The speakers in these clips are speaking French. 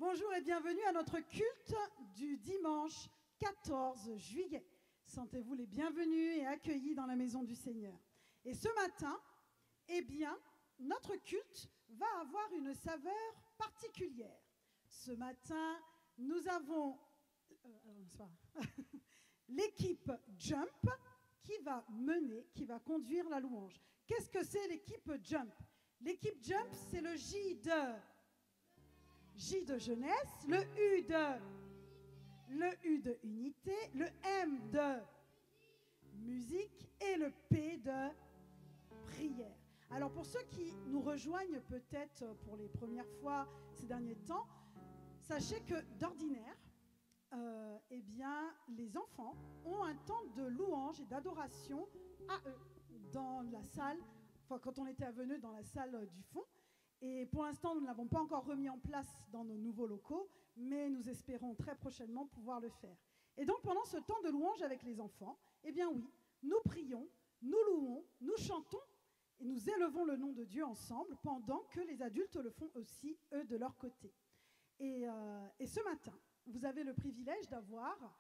Bonjour et bienvenue à notre culte du dimanche 14 juillet. Sentez-vous les bienvenus et accueillis dans la maison du Seigneur. Et ce matin, notre culte va avoir une saveur particulière. Ce matin, nous avons l'équipe Jump qui va conduire la louange. Qu'est-ce que c'est l'équipe Jump? L'équipe Jump, c'est le J de jeunesse, le U de unité, le M de musique et le P de prière. Alors pour ceux qui nous rejoignent peut-être pour les premières fois ces derniers temps, sachez que d'ordinaire, les enfants ont un temps de louange et d'adoration à eux dans la salle, quand on était à Veneux dans la salle du fond. Et pour l'instant, nous ne l'avons pas encore remis en place dans nos nouveaux locaux, mais nous espérons très prochainement pouvoir le faire. Et donc, pendant ce temps de louange avec les enfants, nous prions, nous louons, nous chantons et nous élevons le nom de Dieu ensemble pendant que les adultes le font aussi, eux, de leur côté. Et ce matin, vous avez le privilège d'avoir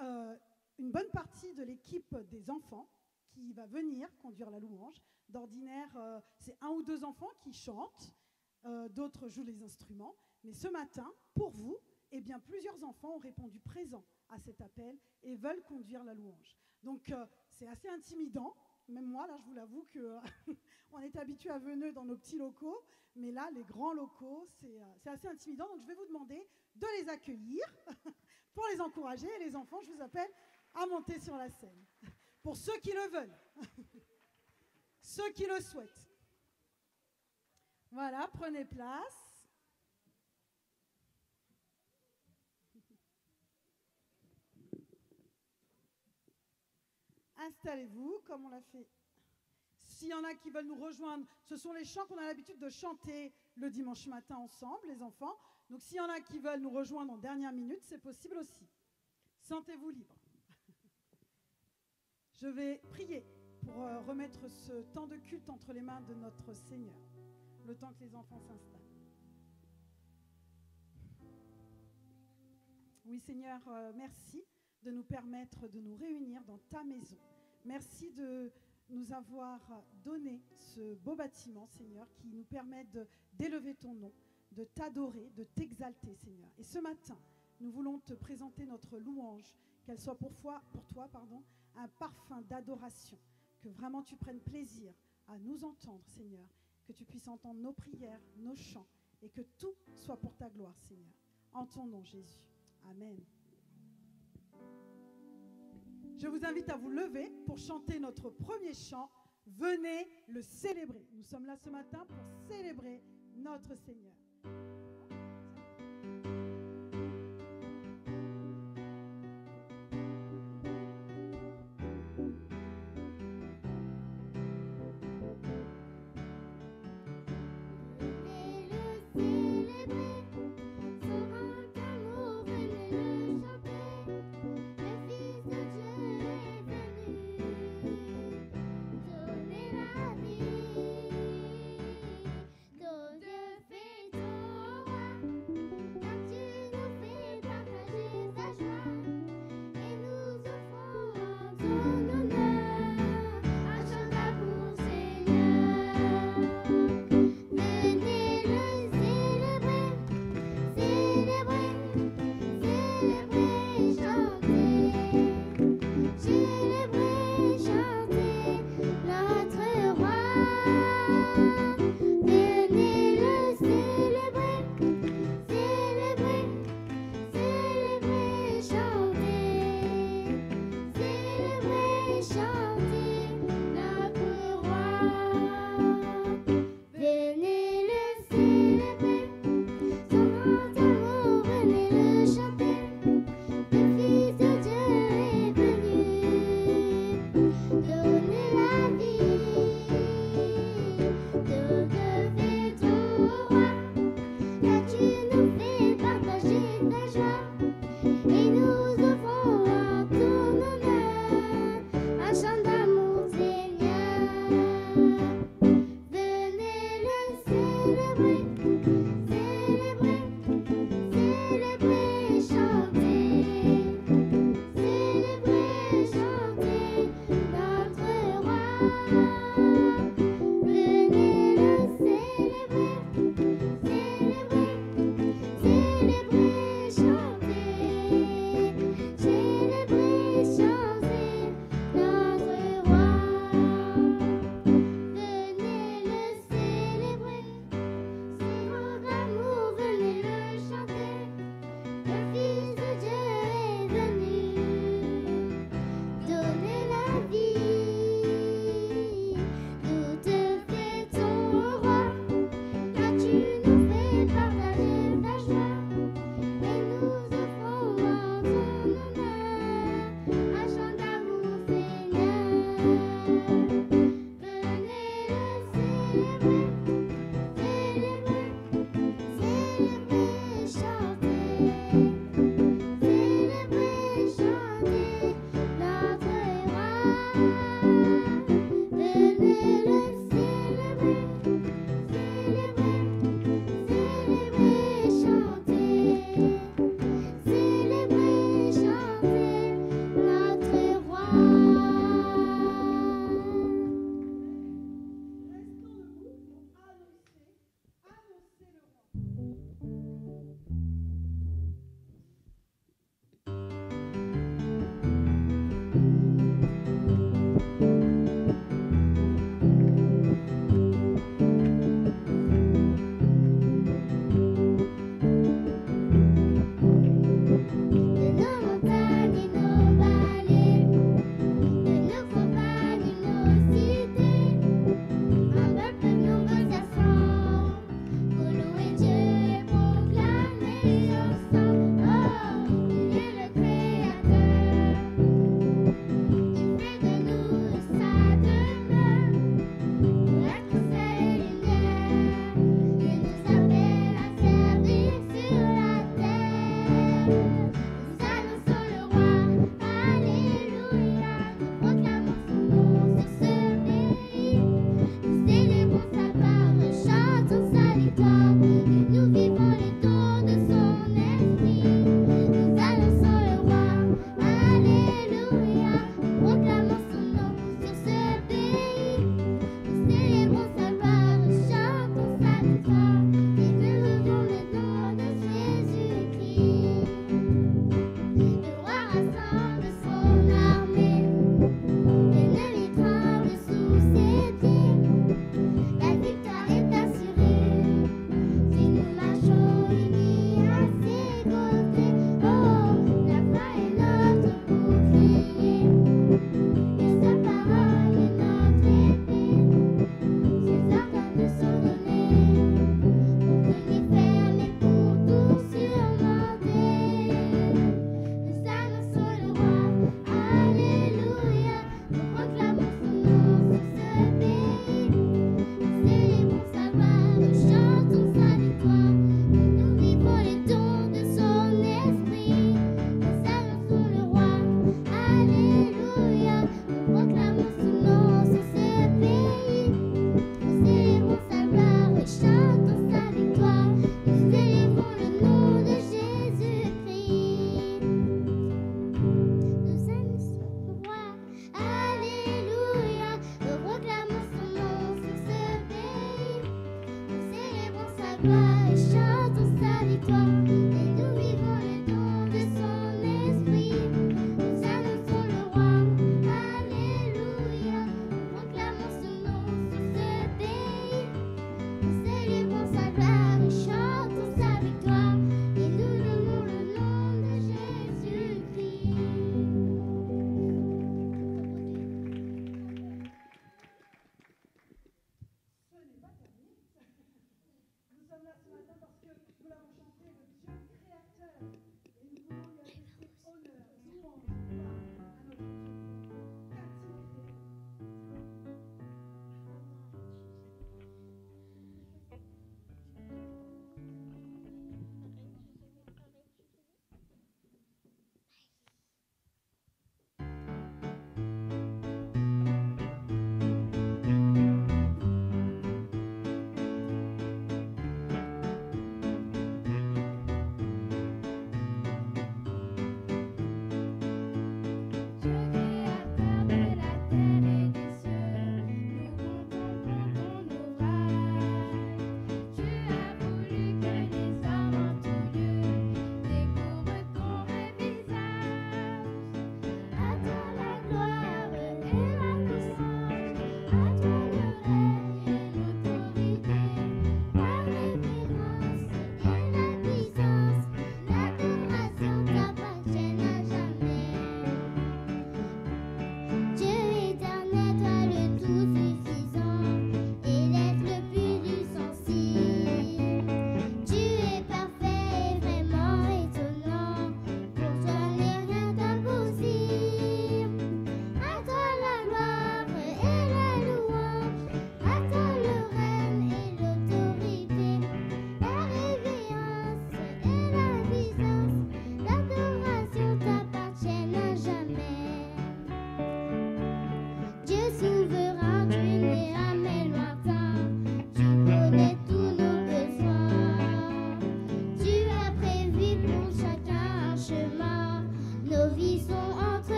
une bonne partie de l'équipe des enfants qui va venir conduire la louange. D'ordinaire, c'est 1 ou 2 enfants qui chantent, d'autres jouent les instruments. Mais ce matin, pour vous, plusieurs enfants ont répondu présents à cet appel et veulent conduire la louange. Donc, c'est assez intimidant. Même moi, là, je vous l'avoue qu'on est habitué à Veneux dans nos petits locaux, mais là, les grands locaux, c'est assez intimidant. Donc, je vais vous demander de les accueillir pour les encourager. Et les enfants, je vous appelle à monter sur la scène. Pour ceux qui le veulent, ceux qui le souhaitent. Voilà, prenez place. Installez-vous, comme on l'a fait. S'il y en a qui veulent nous rejoindre, ce sont les chants qu'on a l'habitude de chanter le dimanche matin ensemble, les enfants. Donc s'il y en a qui veulent nous rejoindre en dernière minute, c'est possible aussi. Sentez-vous libre. Je vais prier pour remettre ce temps de culte entre les mains de notre Seigneur, le temps que les enfants s'installent. Oui, Seigneur, merci de nous permettre de nous réunir dans ta maison. Merci de nous avoir donné ce beau bâtiment, Seigneur, qui nous permet d'élever ton nom, de t'adorer, de t'exalter, Seigneur. Et ce matin, nous voulons te présenter notre louange, qu'elle soit pour toi, un parfum d'adoration, que vraiment tu prennes plaisir à nous entendre, Seigneur, que tu puisses entendre nos prières, nos chants, et que tout soit pour ta gloire, Seigneur. En ton nom, Jésus. Amen. Je vous invite à vous lever pour chanter notre premier chant. Venez le célébrer. Nous sommes là ce matin pour célébrer notre Seigneur. Nos deux fêtons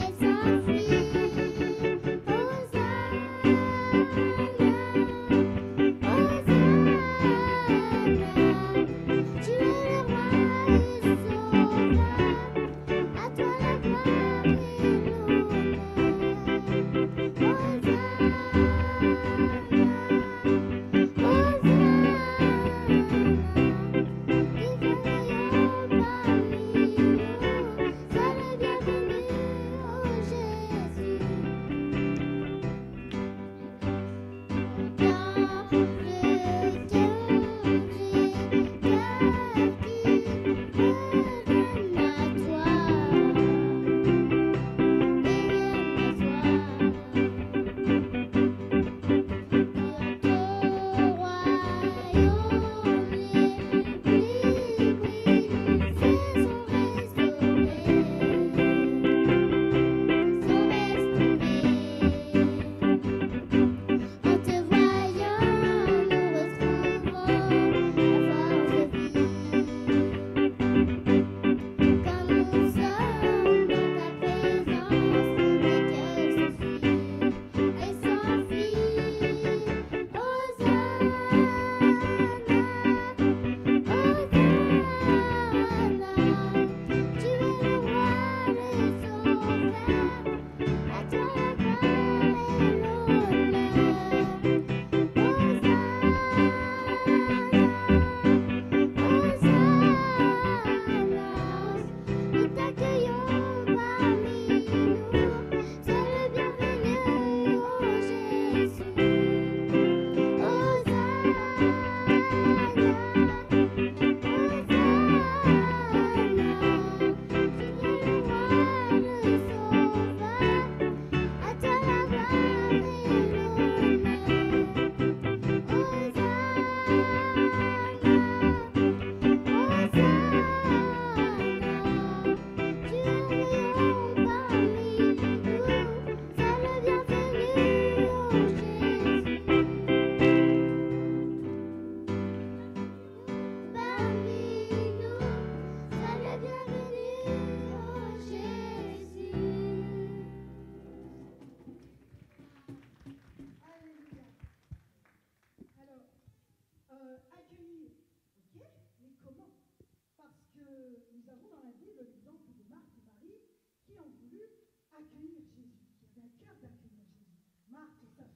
It's all free.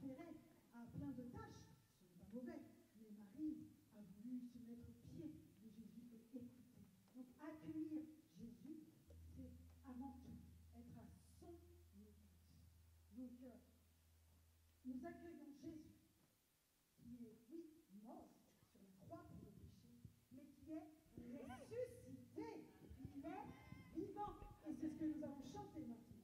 transféré à plein de tâches. Ce n'est pas mauvais. Mais Marie a voulu se mettre au pied de Jésus et écouter. Donc accueillir Jésus, c'est avant tout être à son écoute. Donc nous accueillons Jésus, qui est, oui, mort sur la croix pour nos péchés, mais qui est ressuscité. Il est vivant. Et c'est ce que nous avons chanté maintenant.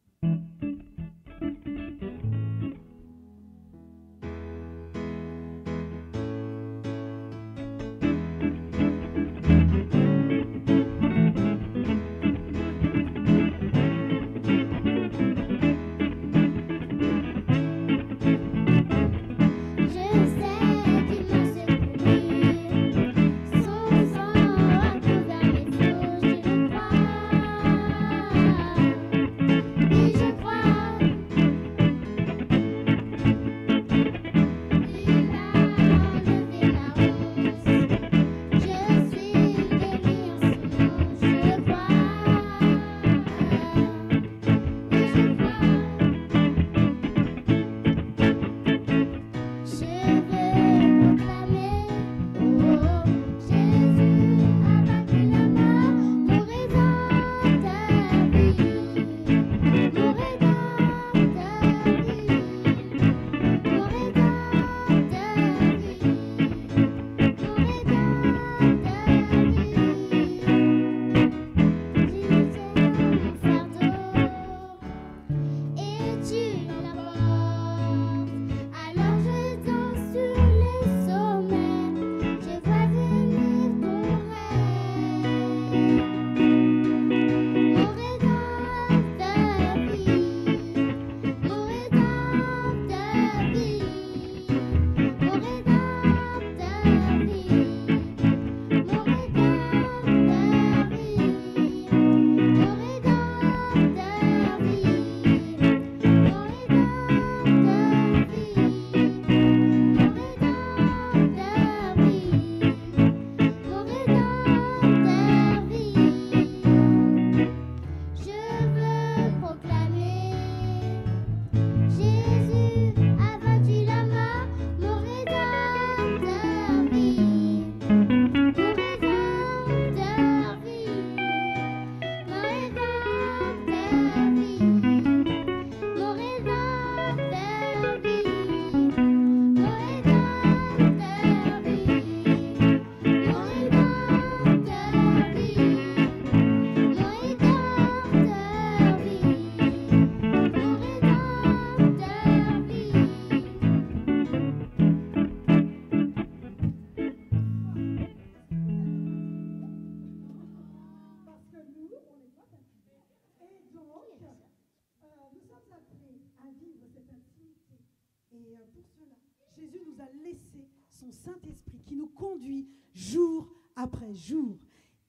Jésus nous a laissé son Saint-Esprit qui nous conduit jour après jour.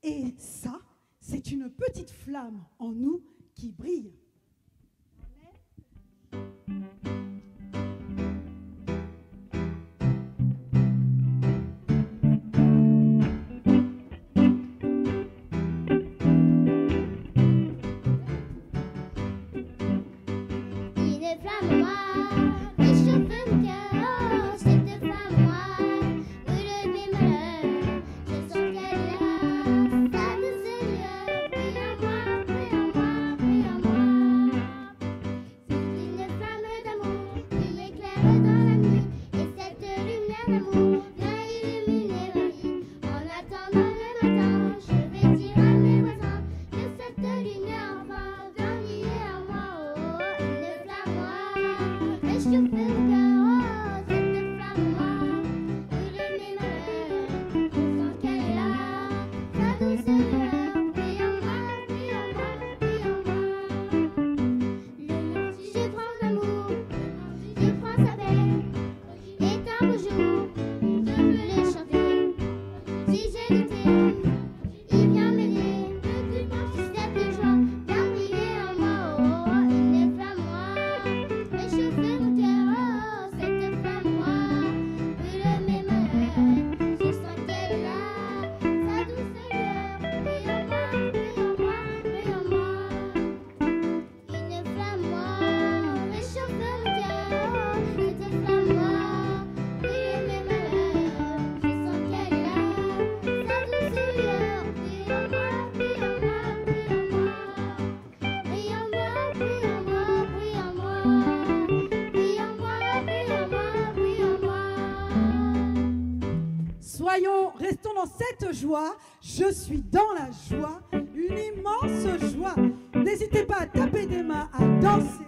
Et ça, c'est une petite flamme en nous qui brille. Je fais mon cœur. vraiment cette joie. Je suis dans la joie, une immense joie. N'hésitez pas à taper des mains, à danser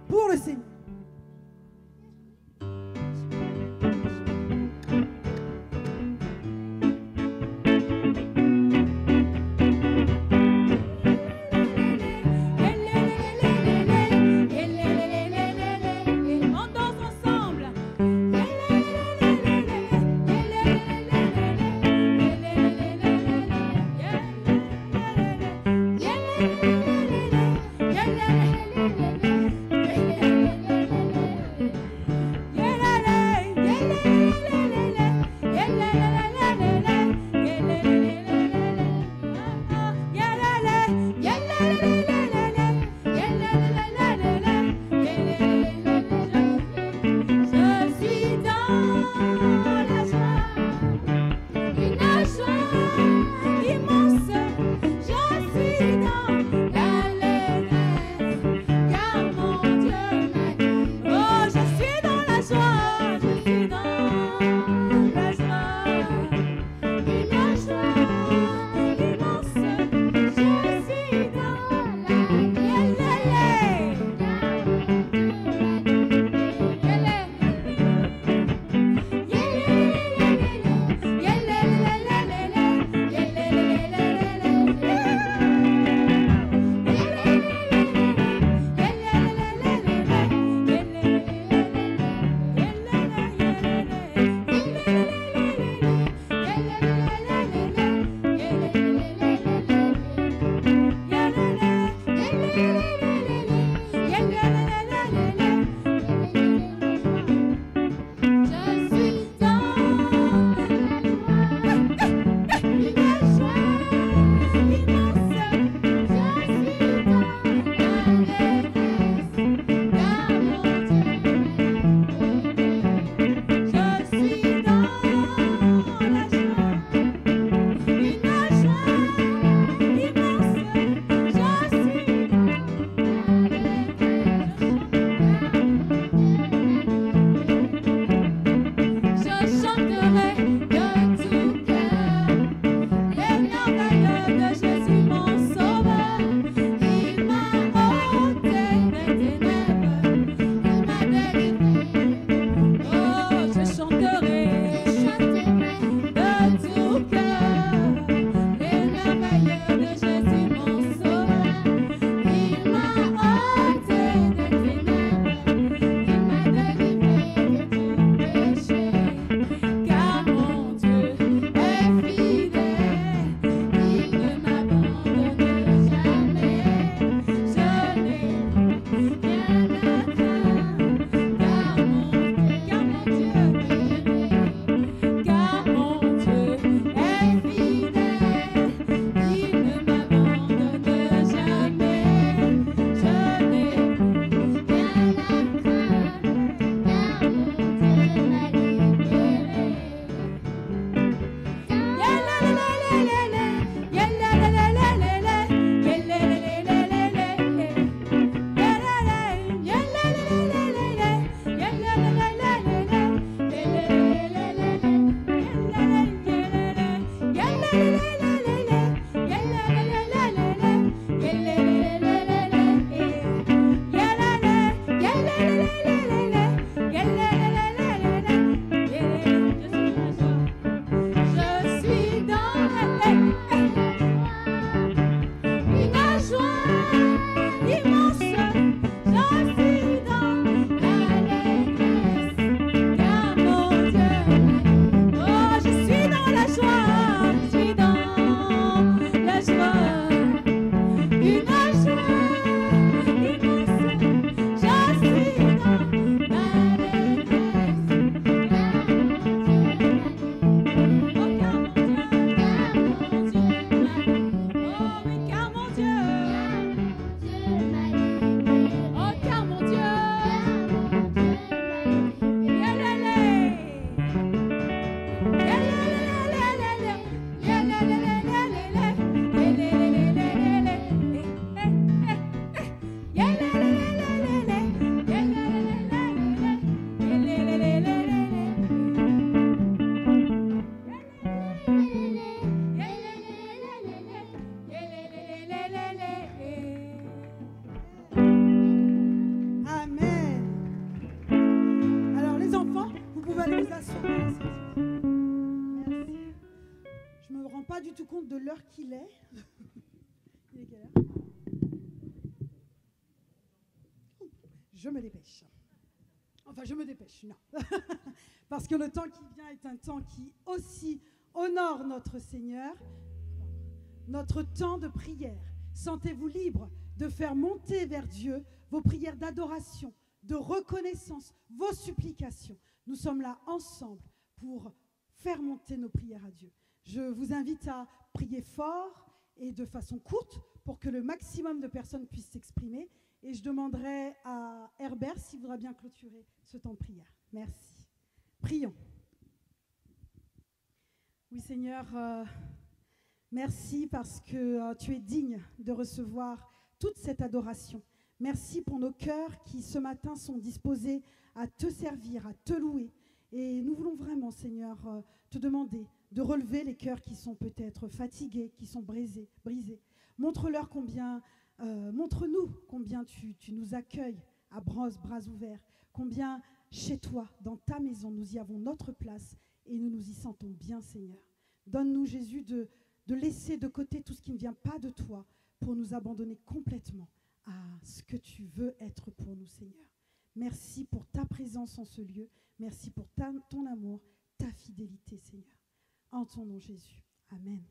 pour le Seigneur. Merci. Je me rends pas du tout compte de l'heure qu'il est. Il est quelle heure? Je me dépêche. Enfin, je me dépêche, non. Parce que le temps qui vient est un temps qui aussi honore notre Seigneur, notre temps de prière. Sentez-vous libre de faire monter vers Dieu vos prières d'adoration, de reconnaissance, vos supplications. Nous sommes là ensemble pour faire monter nos prières à Dieu. Je vous invite à prier fort et de façon courte pour que le maximum de personnes puissent s'exprimer. Et je demanderai à Herbert s'il voudra bien clôturer ce temps de prière. Merci. Prions. Oui, Seigneur, merci parce que tu es digne de recevoir toute cette adoration. Merci pour nos cœurs qui, ce matin, sont disposés à te servir, à te louer. Et nous voulons vraiment, Seigneur, te demander de relever les cœurs qui sont peut-être fatigués, qui sont brisés. Montre-leur combien, montre-nous combien tu nous accueilles à bras ouverts, combien chez toi, dans ta maison, nous y avons notre place et nous nous y sentons bien, Seigneur. Donne-nous, Jésus, de laisser de côté tout ce qui ne vient pas de toi pour nous abandonner complètement à ce que tu veux être pour nous, Seigneur. Merci pour ta présence en ce lieu. Merci pour ton amour, ta fidélité, Seigneur. En ton nom, Jésus. Amen.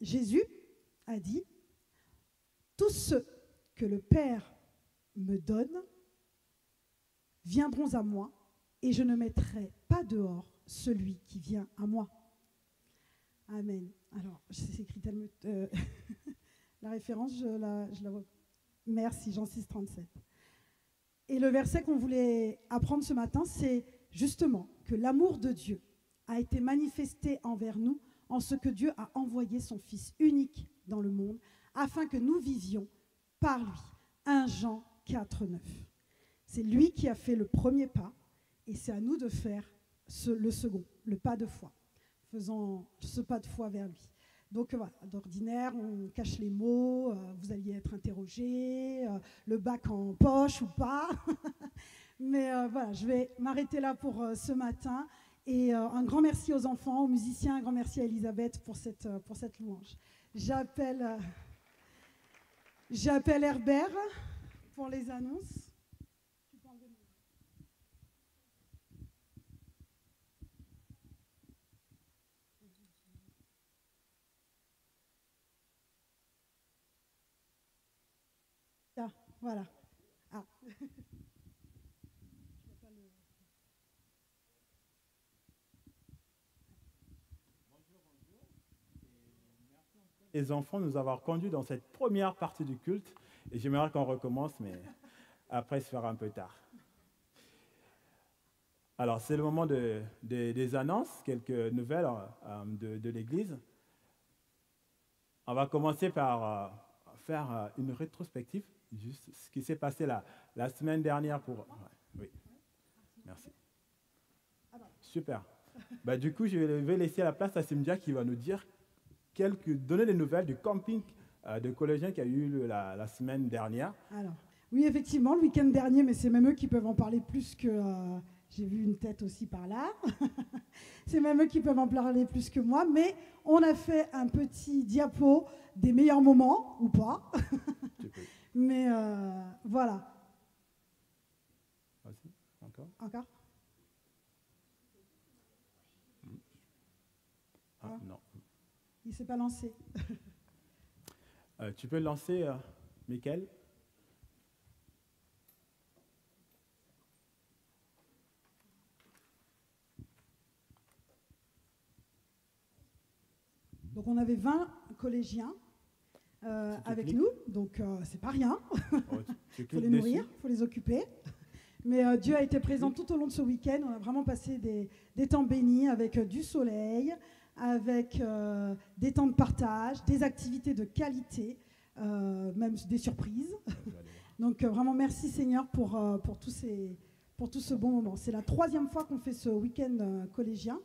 Jésus a dit, tous ceux que le Père me donne viendront à moi et je ne mettrai pas dehors celui qui vient à moi. Amen. Alors, c'est écrit tellement... la référence, je la vois. Merci, Jean 6, 37. Et le verset qu'on voulait apprendre ce matin, c'est justement que l'amour de Dieu a été manifesté envers nous en ce que Dieu a envoyé son Fils unique dans le monde afin que nous vivions par lui. 1 Jean 4, 9. C'est lui qui a fait le premier pas et c'est à nous de faire le second, le pas de foi, faisant ce pas de foi vers lui. Donc voilà, d'ordinaire, on cache les mots, vous alliez être interrogé, le bac en poche ou pas. Mais voilà, je vais m'arrêter là pour ce matin. Et un grand merci aux enfants, aux musiciens, un grand merci à Elisabeth pour cette louange. J'appelle Herbert pour les annonces. Ah, voilà. Ah. Les enfants nous avoir conduits dans cette première partie du culte et j'aimerais qu'on recommence, mais après, ce sera un peu tard. Alors, c'est le moment des annonces, quelques nouvelles de l'Église. On va commencer par faire une rétrospective, juste ce qui s'est passé la semaine dernière pour... Oui, merci. Super. Du coup, je vais laisser la place à Cynthia qui va nous dire donner les nouvelles du camping de collégiens qu'il y a eu la semaine dernière. Alors, oui, effectivement, le week-end dernier, mais c'est même eux qui peuvent en parler plus que... j'ai vu une tête aussi par là. C'est même eux qui peuvent en parler plus que moi, mais on a fait un petit diapo des meilleurs moments, ou pas. Mais voilà. Vas-y, Encore non. Il ne s'est pas lancé. Tu peux le lancer, Mickaël? Donc on avait 20 collégiens avec nous, donc c'est pas rien. Il faut les nourrir, il faut les occuper. Mais Dieu a été présent tout au long de ce week-end. On a vraiment passé des temps bénis avec du soleil, avec des temps de partage, des activités de qualité, même des surprises. Donc vraiment merci Seigneur pour tout ce bon moment. C'est la 3e fois qu'on fait ce week-end collégien,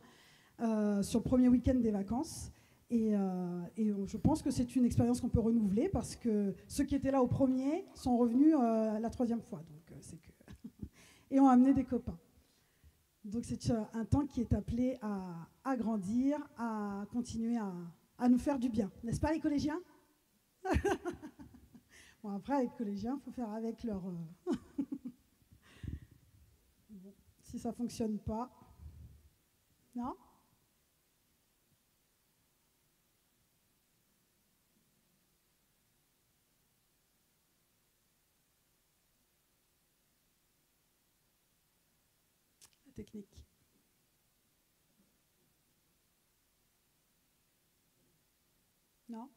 sur le premier week-end des vacances. Et je pense que c'est une expérience qu'on peut renouveler parce que ceux qui étaient là au premier sont revenus la 3e fois. Donc, c'est que et ont amené des copains. Donc c'est un temps qui est appelé à grandir, à continuer à nous faire du bien. N'est-ce pas les collégiens? Bon, après, les collégiens, il faut faire avec leur... Bon, si ça ne fonctionne pas... Non? La technique. Non?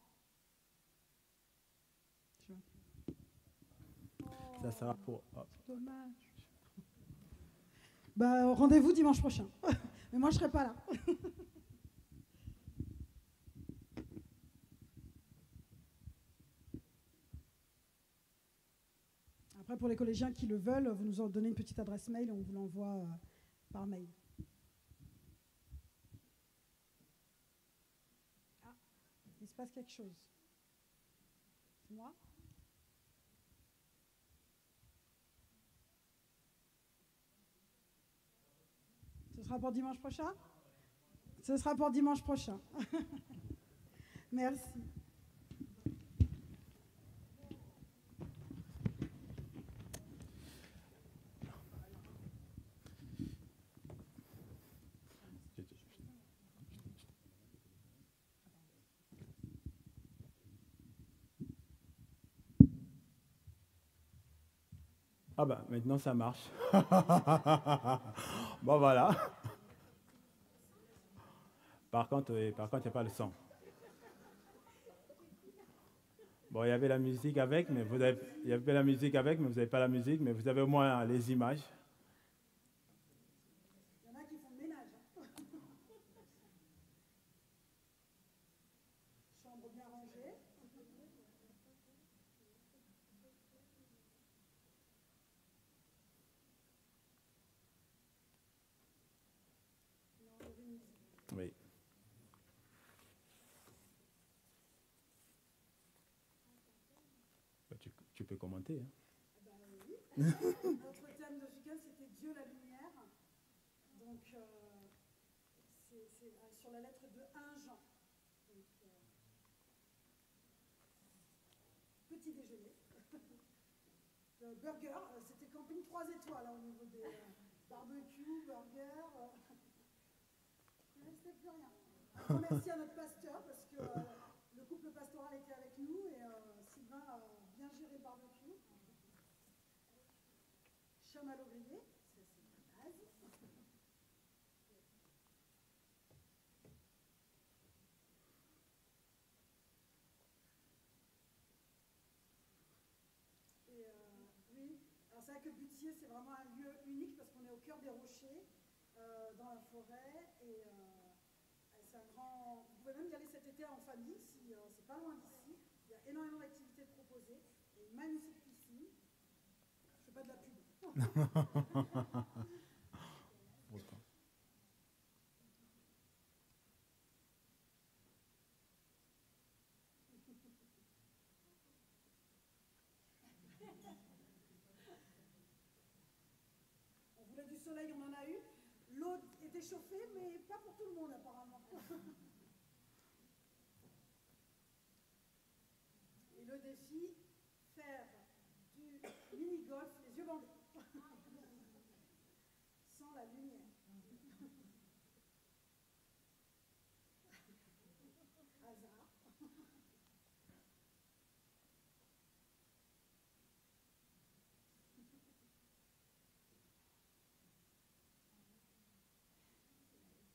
Ça sera pour... Dommage. Rendez-vous dimanche prochain. Mais moi, je ne serai pas là. Après, pour les collégiens qui le veulent, vous nous en donnez une petite adresse mail et on vous l'envoie par mail. Ah, il se passe quelque chose. C'est moi? Ce sera pour dimanche prochain? Ce sera pour dimanche prochain. Merci. Ah ben, maintenant ça marche. Bon, voilà. Par contre, oui, par contre, il n'y a pas le son. Bon, il y avait la musique avec, mais il y avait la musique avec, mais vous n'avez pas la musique, mais vous avez au moins les images. Il y en a qui font le ménage. Chambre bien rangée. Oui. Tu peux commenter. Hein. Ben oui. Notre thème de ce week-end, c'était Dieu la lumière. Donc, c'est sur la lettre de 1 Jean. Donc, petit déjeuner. Burger, c'était camping 3 étoiles hein, au niveau des barbecue, burger. Il ne restait plus rien. Un grand merci à notre pasteur parce que le couple pastoral était avec nous et Sylvain a bien géré le barbecue. Chamallow grillé, ça c'est la base. Et oui, alors c'est vrai que Butier c'est vraiment un lieu unique parce qu'on est au cœur des rochers, dans la forêt et c'est un grand. Vous pouvez même y aller cet été en famille si c'est pas loin d'ici. Il y a énormément d'activités proposées et une magnifique piscine. Je fais pas de la pub. On voulait du soleil, on en a eu. L'eau était chauffée, mais pas pour tout le monde apparemment. Et le défi, faire du mini-golf les yeux bandés. Sans la lumière. Hasard.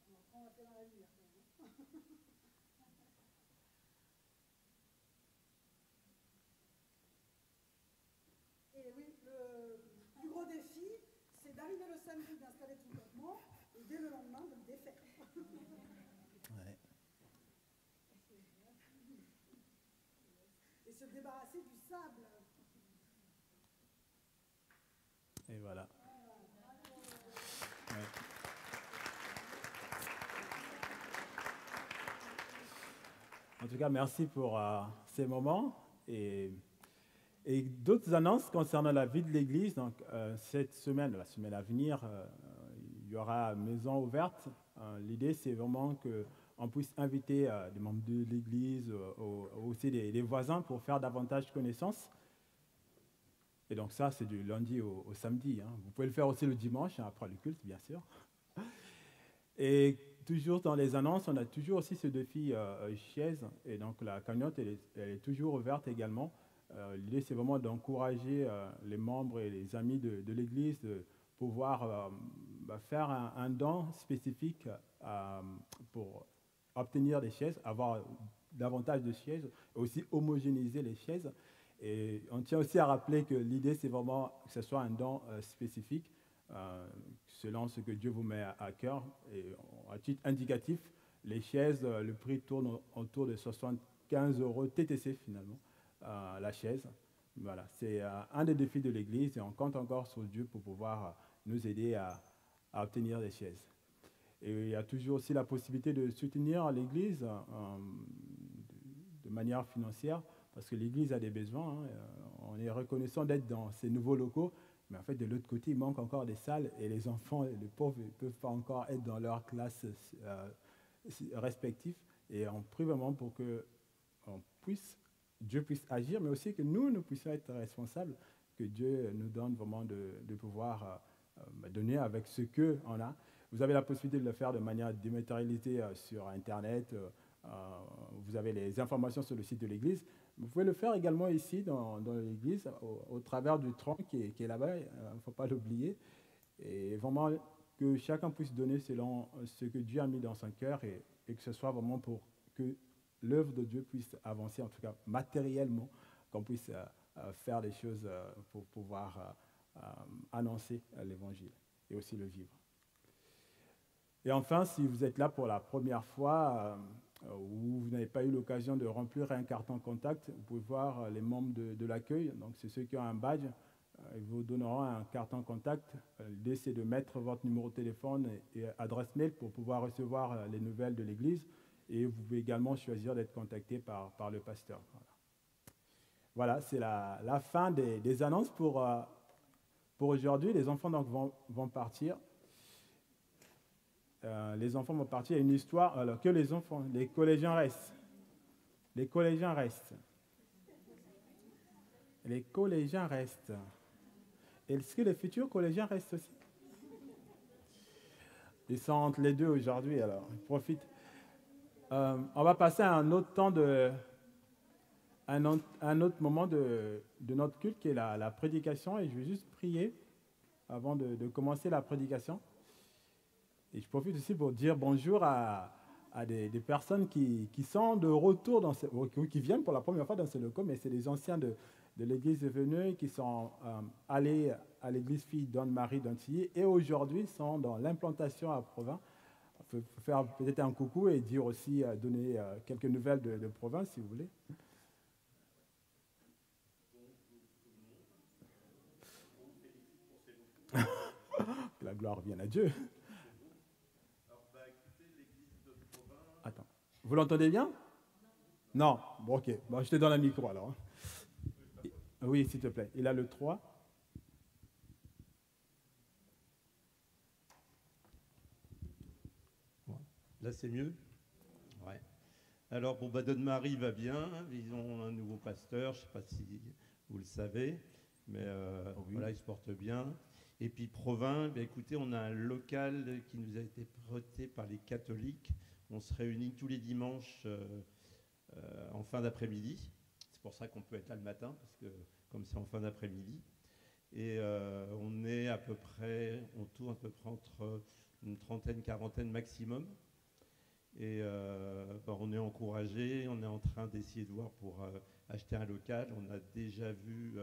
On va faire dans la lumière quand même. Et oui, le plus gros défi, c'est d'arriver le samedi, d'installer tout le campement, et dès le lendemain, de le défaire. Ouais. Et se débarrasser du sable. Et voilà. Ouais. En tout cas, merci pour ces moments et d'autres annonces concernant la vie de l'Église. Donc, cette semaine, la semaine à venir, il y aura Maison ouverte. L'idée, c'est vraiment qu'on puisse inviter des membres de l'Église, aussi des voisins pour faire davantage connaissance. Et donc ça, c'est du lundi au samedi. Hein. Vous pouvez le faire aussi le dimanche, hein, après le culte, bien sûr. Et toujours dans les annonces, on a toujours aussi ce défi chaise. Et donc la cagnotte, elle est toujours ouverte également. L'idée, c'est vraiment d'encourager les membres et les amis de l'Église de pouvoir faire un don spécifique pour obtenir des chaises, avoir davantage de chaises, et aussi homogénéiser les chaises. Et on tient aussi à rappeler que l'idée, c'est vraiment que ce soit un don spécifique, selon ce que Dieu vous met à cœur. Et à titre indicatif, les chaises, le prix tourne autour de 75 € TTC finalement, la chaise. Voilà, c'est un des défis de l'Église et on compte encore sur Dieu pour pouvoir nous aider à obtenir des chaises. Et il y a toujours aussi la possibilité de soutenir l'Église de manière financière, parce que l'Église a des besoins. Hein. On est reconnaissant d'être dans ces nouveaux locaux, mais en fait, de l'autre côté, il manque encore des salles et les enfants, les pauvres, ne peuvent pas encore être dans leurs classes respectives. Et on prie vraiment pour que Dieu puisse agir, mais aussi que nous puissions être responsables, que Dieu nous donne vraiment de pouvoir donner avec ce qu'on a. Vous avez la possibilité de le faire de manière dématérialisée sur Internet. Vous vous avez les informations sur le site de l'église. Vous pouvez le faire également ici dans l'église, au travers du tronc qui est là-bas, il ne faut pas l'oublier. Et vraiment que chacun puisse donner selon ce que Dieu a mis dans son cœur et que ce soit vraiment pour que l'œuvre de Dieu puisse avancer, en tout cas matériellement, qu'on puisse faire des choses pour pouvoir annoncer l'évangile et aussi le vivre. Et enfin, si vous êtes là pour la première fois ou vous n'avez pas eu l'occasion de remplir un carton contact, vous pouvez voir les membres de l'accueil. Donc, c'est ceux qui ont un badge. Ils vous donneront un carton contact. L'idée, c'est de mettre votre numéro de téléphone et adresse mail pour pouvoir recevoir les nouvelles de l'Église. Et vous pouvez également choisir d'être contacté par le pasteur. Voilà, c'est la fin des annonces pour aujourd'hui. Les enfants donc, vont partir. Les enfants vont partir. Il y a une histoire. Alors que les collégiens restent. Les collégiens restent. Les collégiens restent. Est-ce que les futurs collégiens restent aussi? Ils sont entre les deux aujourd'hui, alors ils profitent. On va passer à un autre temps un autre moment de notre culte qui est la prédication. Et je vais juste prier avant de commencer la prédication. Et je profite aussi pour dire bonjour à des personnes qui sont de retour, qui viennent pour la première fois dans ce locaux, mais c'est des anciens de l'église de Veneuil qui sont allés à l'église Fille d'Anne-Marie d'Antilly et aujourd'hui sont dans l'implantation à Provins. Il faut faire peut-être un coucou et dire aussi, donner quelques nouvelles de Provins si vous voulez. Que la gloire vienne à Dieu. Attends. Vous l'entendez bien? Non. Bon, ok. Bon, je te donne un micro alors. Oui, s'il te plaît. Il a le 3. Là, c'est mieux? Ouais. Alors, bon, Donne-Marie va bien. Ils ont un nouveau pasteur. Je ne sais pas si vous le savez. Mais oui. Voilà, il se porte bien. Et puis, Provins, écoutez, on a un local qui nous a été prêté par les catholiques. On se réunit tous les dimanches en fin d'après-midi. C'est pour ça qu'on peut être là le matin, parce que comme c'est en fin d'après-midi. Et on est à peu près, on tourne à peu près entre une trentaine, quarantaine maximum. Et on est encouragé, on est en train d'essayer de voir pour acheter un local. On a déjà vu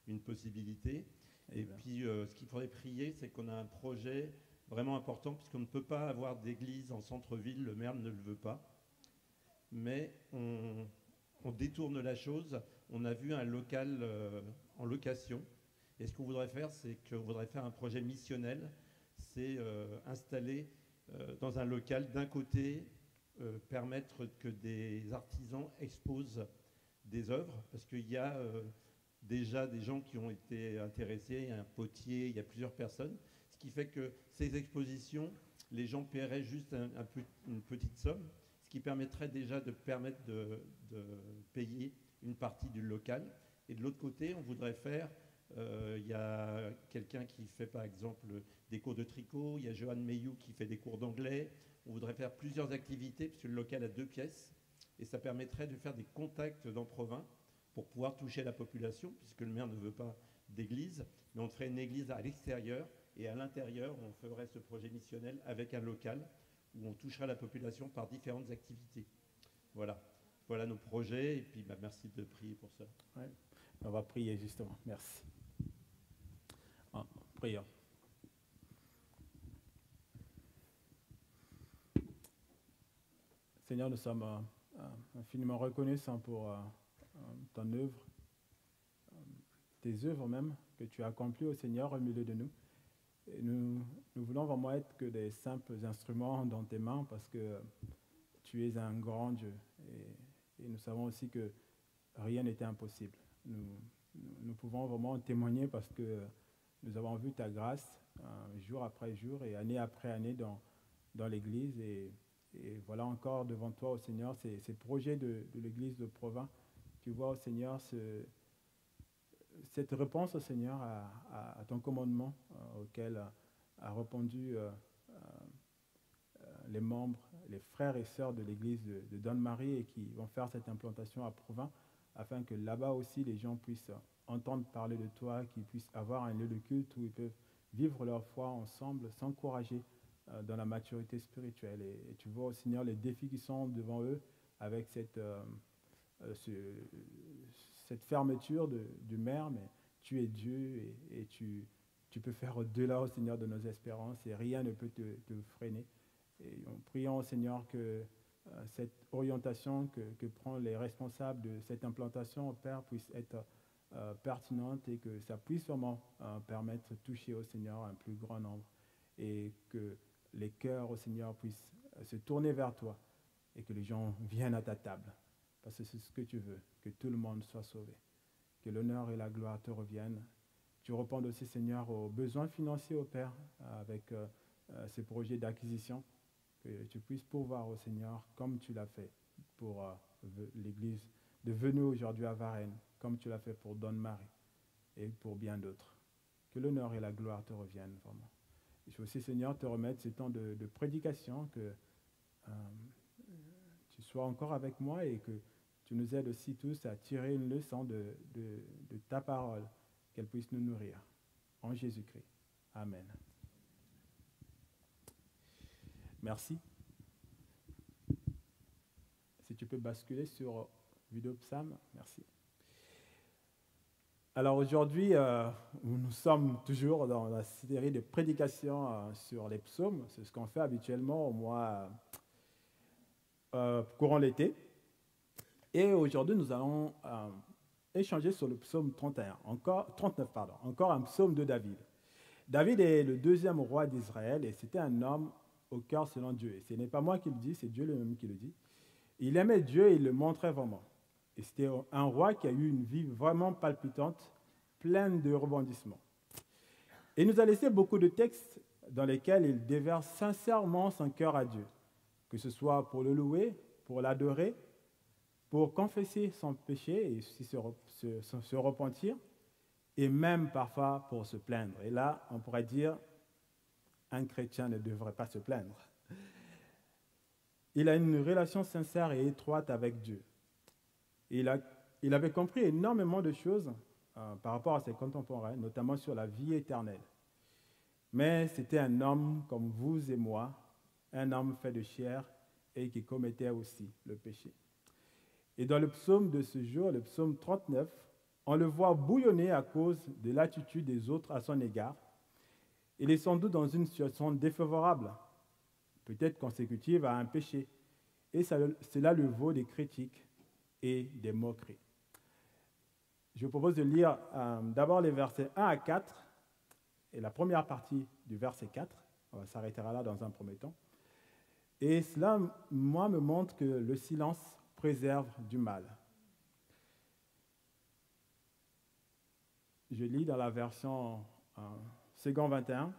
une possibilité. Et puis, ce qu'il faudrait prier, c'est qu'on a un projet vraiment important, puisqu'on ne peut pas avoir d'église en centre-ville, le maire ne le veut pas. Mais on détourne la chose. On a vu un local en location. Et ce qu'on voudrait faire, c'est qu'on voudrait faire un projet missionnel. C'est installer dans un local, d'un côté, permettre que des artisans exposent des œuvres, parce qu'il y a déjà des gens qui ont été intéressés, il y a un potier, il y a plusieurs personnes, ce qui fait que ces expositions, les gens paieraient juste une petite somme, ce qui permettrait déjà de permettre de payer une partie du local. Et de l'autre côté, on voudrait faire, il y a quelqu'un qui fait par exemple des cours de tricot, il y a Johan Meyou qui fait des cours d'anglais. On voudrait faire plusieurs activités, puisque le local a 2 pièces, et ça permettrait de faire des contacts dans Provins pour pouvoir toucher la population, puisque le maire ne veut pas d'église, mais on ferait une église à l'extérieur, et à l'intérieur, on ferait ce projet missionnel avec un local, où on toucherait la population par différentes activités. Voilà nos projets, et puis merci de prier pour ça. Ouais. On va prier justement, merci. Prions. Seigneur, nous sommes infiniment reconnaissants pour ton œuvre, tes œuvres même, que tu as accomplies au Seigneur au milieu de nous. Et nous voulons vraiment être que des simples instruments dans tes mains parce que tu es un grand Dieu. Et nous savons aussi que rien n'était impossible. Nous pouvons vraiment témoigner parce que nous avons vu ta grâce jour après jour et année après année dans l'Église. Et voilà encore devant toi, au Seigneur, ces projets de l'Église de Provins. Tu vois, au Seigneur, cette réponse, au Seigneur, à ton commandement auquel a répondu les membres les frères et sœurs de l'église de Donne-Marie et qui vont faire cette implantation à Provins, afin que là-bas aussi les gens puissent entendre parler de toi, qu'ils puissent avoir un lieu de culte où ils peuvent vivre leur foi ensemble, s'encourager dans la maturité spirituelle. Et tu vois, Seigneur, les défis qui sont devant eux avec cette fermeture du maire, mais tu es Dieu et tu peux faire au-delà, au Seigneur, de nos espérances et rien ne peut te freiner. Et en priant au Seigneur que cette orientation que prennent les responsables de cette implantation, Père, puisse être pertinente et que ça puisse vraiment permettre de toucher au Seigneur un plus grand nombre et que les cœurs au Seigneur puissent se tourner vers toi et que les gens viennent à ta table. Parce que c'est ce que tu veux, que tout le monde soit sauvé, que l'honneur et la gloire te reviennent. Tu réponds aussi, Seigneur, aux besoins financiers, au Père, avec ces projets d'acquisition, que tu puisses pourvoir au Seigneur, comme tu l'as fait pour l'église de Veneux aujourd'hui à Varennes, comme tu l'as fait pour Donne-Marie et pour bien d'autres. Que l'honneur et la gloire te reviennent, vraiment. Je veux aussi, Seigneur, te remettre ce temps de prédication, que tu sois encore avec moi et que tu nous aides aussi tous à tirer une leçon de ta parole, qu'elle puisse nous nourrir. En Jésus-Christ. Amen. Merci. Si tu peux basculer sur vidéo psaume, merci. Alors aujourd'hui, nous sommes toujours dans la série de prédications sur les psaumes. C'est ce qu'on fait habituellement au mois courant l'été. Et aujourd'hui, nous allons échanger sur le psaume 39, encore un psaume de David. David est le deuxième roi d'Israël et c'était un homme au cœur selon Dieu. Et ce n'est pas moi qui le dis, c'est Dieu lui-même qui le dit. Il aimait Dieu et il le montrait vraiment. Et c'était un roi qui a eu une vie vraiment palpitante, pleine de rebondissements. Et il nous a laissé beaucoup de textes dans lesquels il déverse sincèrement son cœur à Dieu, que ce soit pour le louer, pour l'adorer, pour confesser son péché et se repentir, et même parfois pour se plaindre. Et là, on pourrait dire, un chrétien ne devrait pas se plaindre. Il a une relation sincère et étroite avec Dieu. Il avait compris énormément de choses par rapport à ses contemporains, notamment sur la vie éternelle. Mais c'était un homme comme vous et moi, un homme fait de chair et qui commettait aussi le péché. Et dans le psaume de ce jour, le psaume 39, on le voit bouillonner à cause de l'attitude des autres à son égard. Il est sans doute dans une situation défavorable, peut-être consécutive à un péché. Et cela le vaut des critiques et des moqueries. Je vous propose de lire d'abord les versets 1 à 4 et la première partie du verset 4. On s'arrêtera là dans un premier temps. Et cela, moi, me montre que le silence préserve du mal. Je lis dans la version Second 21.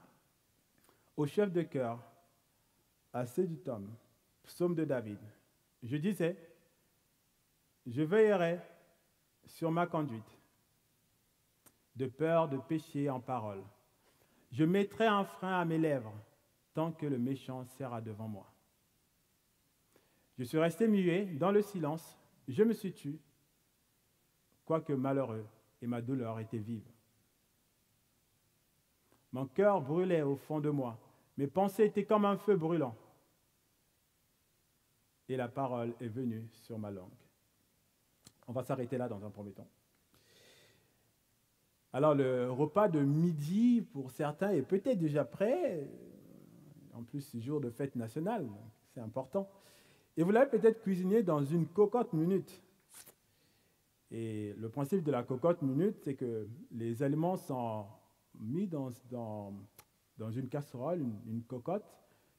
Au chef de chœur, à Sédutum, psaume de David, je disais, je veillerai sur ma conduite, de peur de pécher en parole. Je mettrai un frein à mes lèvres, tant que le méchant sera devant moi. Je suis resté muet dans le silence, je me suis tu, quoique malheureux, et ma douleur était vive. Mon cœur brûlait au fond de moi, mes pensées étaient comme un feu brûlant. Et la parole est venue sur ma langue. On va s'arrêter là dans un premier temps. Alors le repas de midi, pour certains, est peut-être déjà prêt. En plus, c'est jour de fête nationale, c'est important. Et vous l'avez peut-être cuisiné dans une cocotte minute. Et le principe de la cocotte minute, c'est que les aliments sont mis dans une casserole, une cocotte,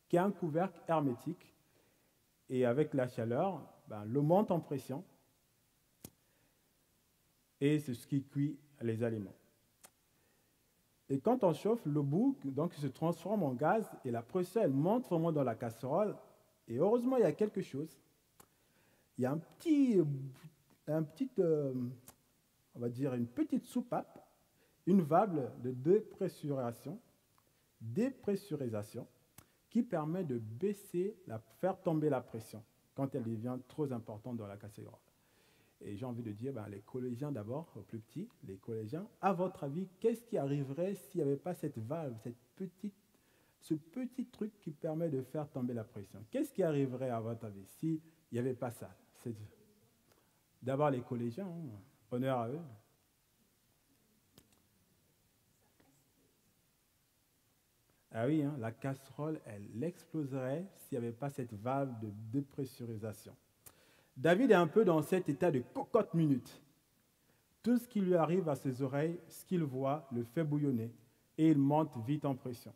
qui a un couvercle hermétique. Et avec la chaleur, l'eau monte en pression. Et c'est ce qui cuit les aliments. Et quand on chauffe, le bout donc, se transforme en gaz et la pression elle monte vraiment dans la casserole. Et heureusement, il y a quelque chose. Il y a on va dire une petite soupape, une valve de dépressurisation qui permet de faire tomber la pression quand elle devient trop importante dans la cathédrale. Et j'ai envie de dire, les collégiens d'abord, aux plus petits, les collégiens, à votre avis, qu'est-ce qui arriverait s'il n'y avait pas cette valve, ce petit truc qui permet de faire tomber la pression? Qu'est-ce qui arriverait à votre avis s'il n'y avait pas ça? D'abord les collégiens, honneur à eux. Ah oui, la casserole, elle exploserait s'il n'y avait pas cette valve de dépressurisation. David est un peu dans cet état de cocotte minute. Tout ce qui lui arrive à ses oreilles, ce qu'il voit, le fait bouillonner et il monte vite en pression.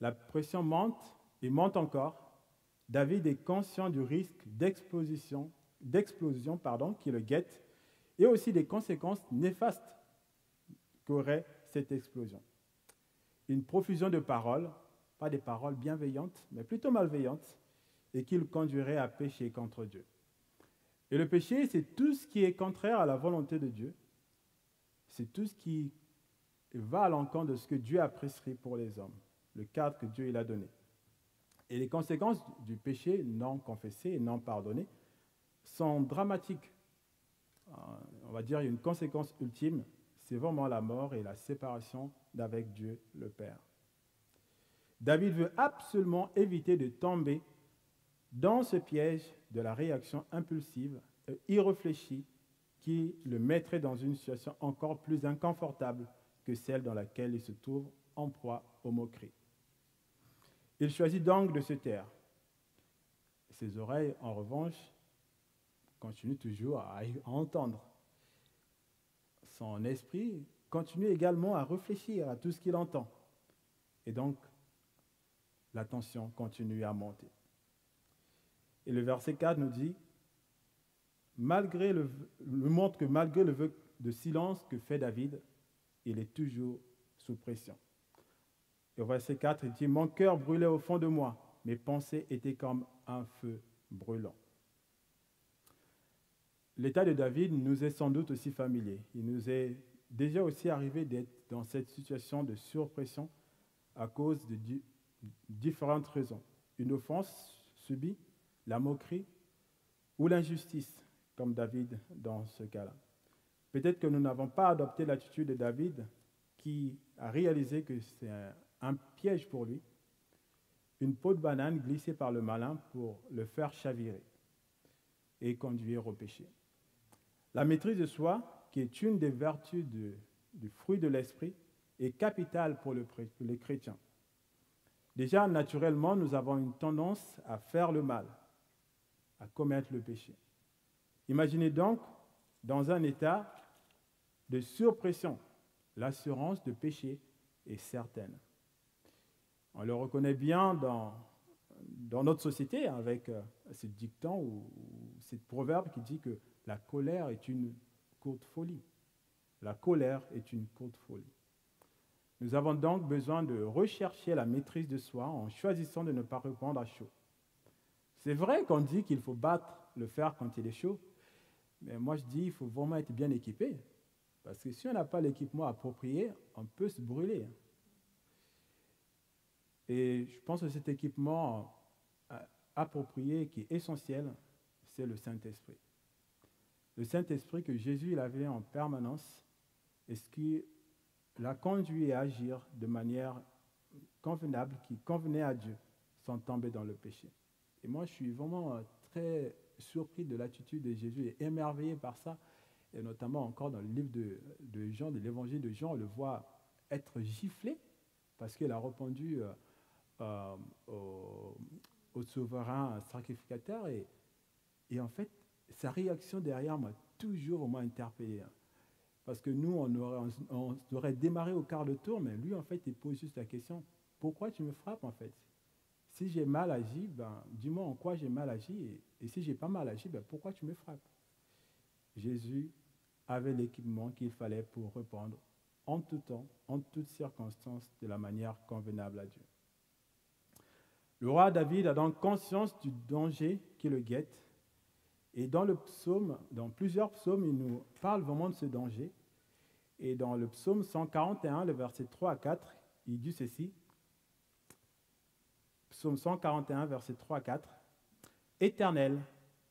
La pression monte et monte encore. David est conscient du risque d'explosion qui le guette et aussi des conséquences néfastes qu'aurait cette explosion. Une profusion de paroles, pas des paroles bienveillantes, mais plutôt malveillantes, et qui le conduirait à pécher contre Dieu. Et le péché, c'est tout ce qui est contraire à la volonté de Dieu. C'est tout ce qui va à l'encontre de ce que Dieu a prescrit pour les hommes, le cadre que Dieu il a donné. Et les conséquences du péché non confessé et non pardonné sont dramatiques. On va dire qu'il y a une conséquence ultime, c'est vraiment la mort et la séparation d'avec Dieu le Père. David veut absolument éviter de tomber dans ce piège de la réaction impulsive et irréfléchie qui le mettrait dans une situation encore plus inconfortable que celle dans laquelle il se trouve en proie aux moqueries. Il choisit donc de se taire. Ses oreilles, en revanche, continuent toujours à entendre. Son esprit continue également à réfléchir à tout ce qu'il entend. Et donc, la tension continue à monter. Et le verset 4 nous dit, montre que malgré le vœu de silence que fait David, il est toujours sous pression. Et au verset 4, il dit, « Mon cœur brûlait au fond de moi, mes pensées étaient comme un feu brûlant. » L'état de David nous est sans doute aussi familier. Il nous est déjà aussi arrivé d'être dans cette situation de surpression à cause de différentes raisons. Une offense subie, la moquerie ou l'injustice, comme David dans ce cas-là. Peut-être que nous n'avons pas adopté l'attitude de David qui a réalisé que c'est un piège pour lui, une peau de banane glissée par le malin pour le faire chavirer et conduire au péché. La maîtrise de soi, qui est une des vertus du fruit de l'esprit, est capitale pour les chrétiens. Déjà, naturellement, nous avons une tendance à faire le mal, à commettre le péché. Imaginez donc, dans un état de surpression, l'assurance de péché est certaine. On le reconnaît bien dans notre société avec ce dicton ou ce proverbe qui dit que la colère est une courte folie. La colère est une courte folie. Nous avons donc besoin de rechercher la maîtrise de soi en choisissant de ne pas répondre à chaud. C'est vrai qu'on dit qu'il faut battre le fer quand il est chaud, mais moi je dis qu'il faut vraiment être bien équipé. Parce que si on n'a pas l'équipement approprié, on peut se brûler. Et je pense que cet équipement approprié qui est essentiel, c'est le Saint-Esprit. Le Saint-Esprit que Jésus il avait en permanence et ce qui l'a conduit à agir de manière convenable, qui convenait à Dieu, sans tomber dans le péché. Et moi, je suis vraiment très surpris de l'attitude de Jésus et émerveillé par ça. Et notamment encore dans le livre de Jean, de l'évangile de Jean, on le voit être giflé parce qu'il a répondu au souverain sacrificateur. Et en fait, sa réaction derrière m'a toujours au moins interpellé. Parce que nous, on aurait démarré au quart de tour, mais lui, en fait, il pose juste la question, pourquoi tu me frappes, en fait? Si j'ai mal agi, dis-moi en quoi j'ai mal agi. Et si j'ai pas mal agi, pourquoi tu me frappes? Jésus avait l'équipement qu'il fallait pour répondre en tout temps, en toutes circonstances, de la manière convenable à Dieu. Le roi David a donc conscience du danger qui le guette. Et dans plusieurs psaumes, il nous parle vraiment de ce danger. Et dans le psaume 141, le verset 3 à 4, il dit ceci. Psaume 141, versets 3 à 4. Éternel,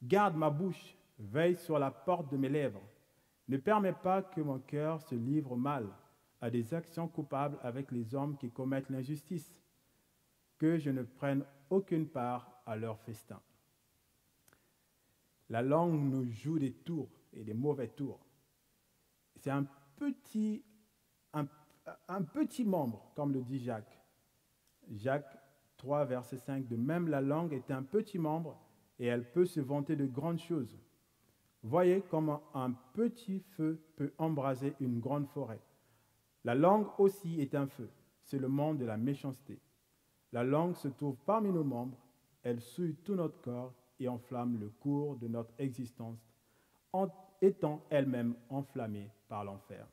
garde ma bouche, veille sur la porte de mes lèvres. Ne permets pas que mon cœur se livre au mal, à des actions coupables avec les hommes qui commettent l'injustice, que je ne prenne aucune part à leur festin. La langue nous joue des tours et des mauvais tours. C'est un petit membre, comme le dit Jacques. Jacques 3, verset 5. De même, la langue est un petit membre et elle peut se vanter de grandes choses. Voyez comment un petit feu peut embraser une grande forêt. La langue aussi est un feu. C'est le monde de la méchanceté. La langue se trouve parmi nos membres. Elle souille tout notre corps et enflamme le cours de notre existence, en étant elle-même enflammée par l'enfer.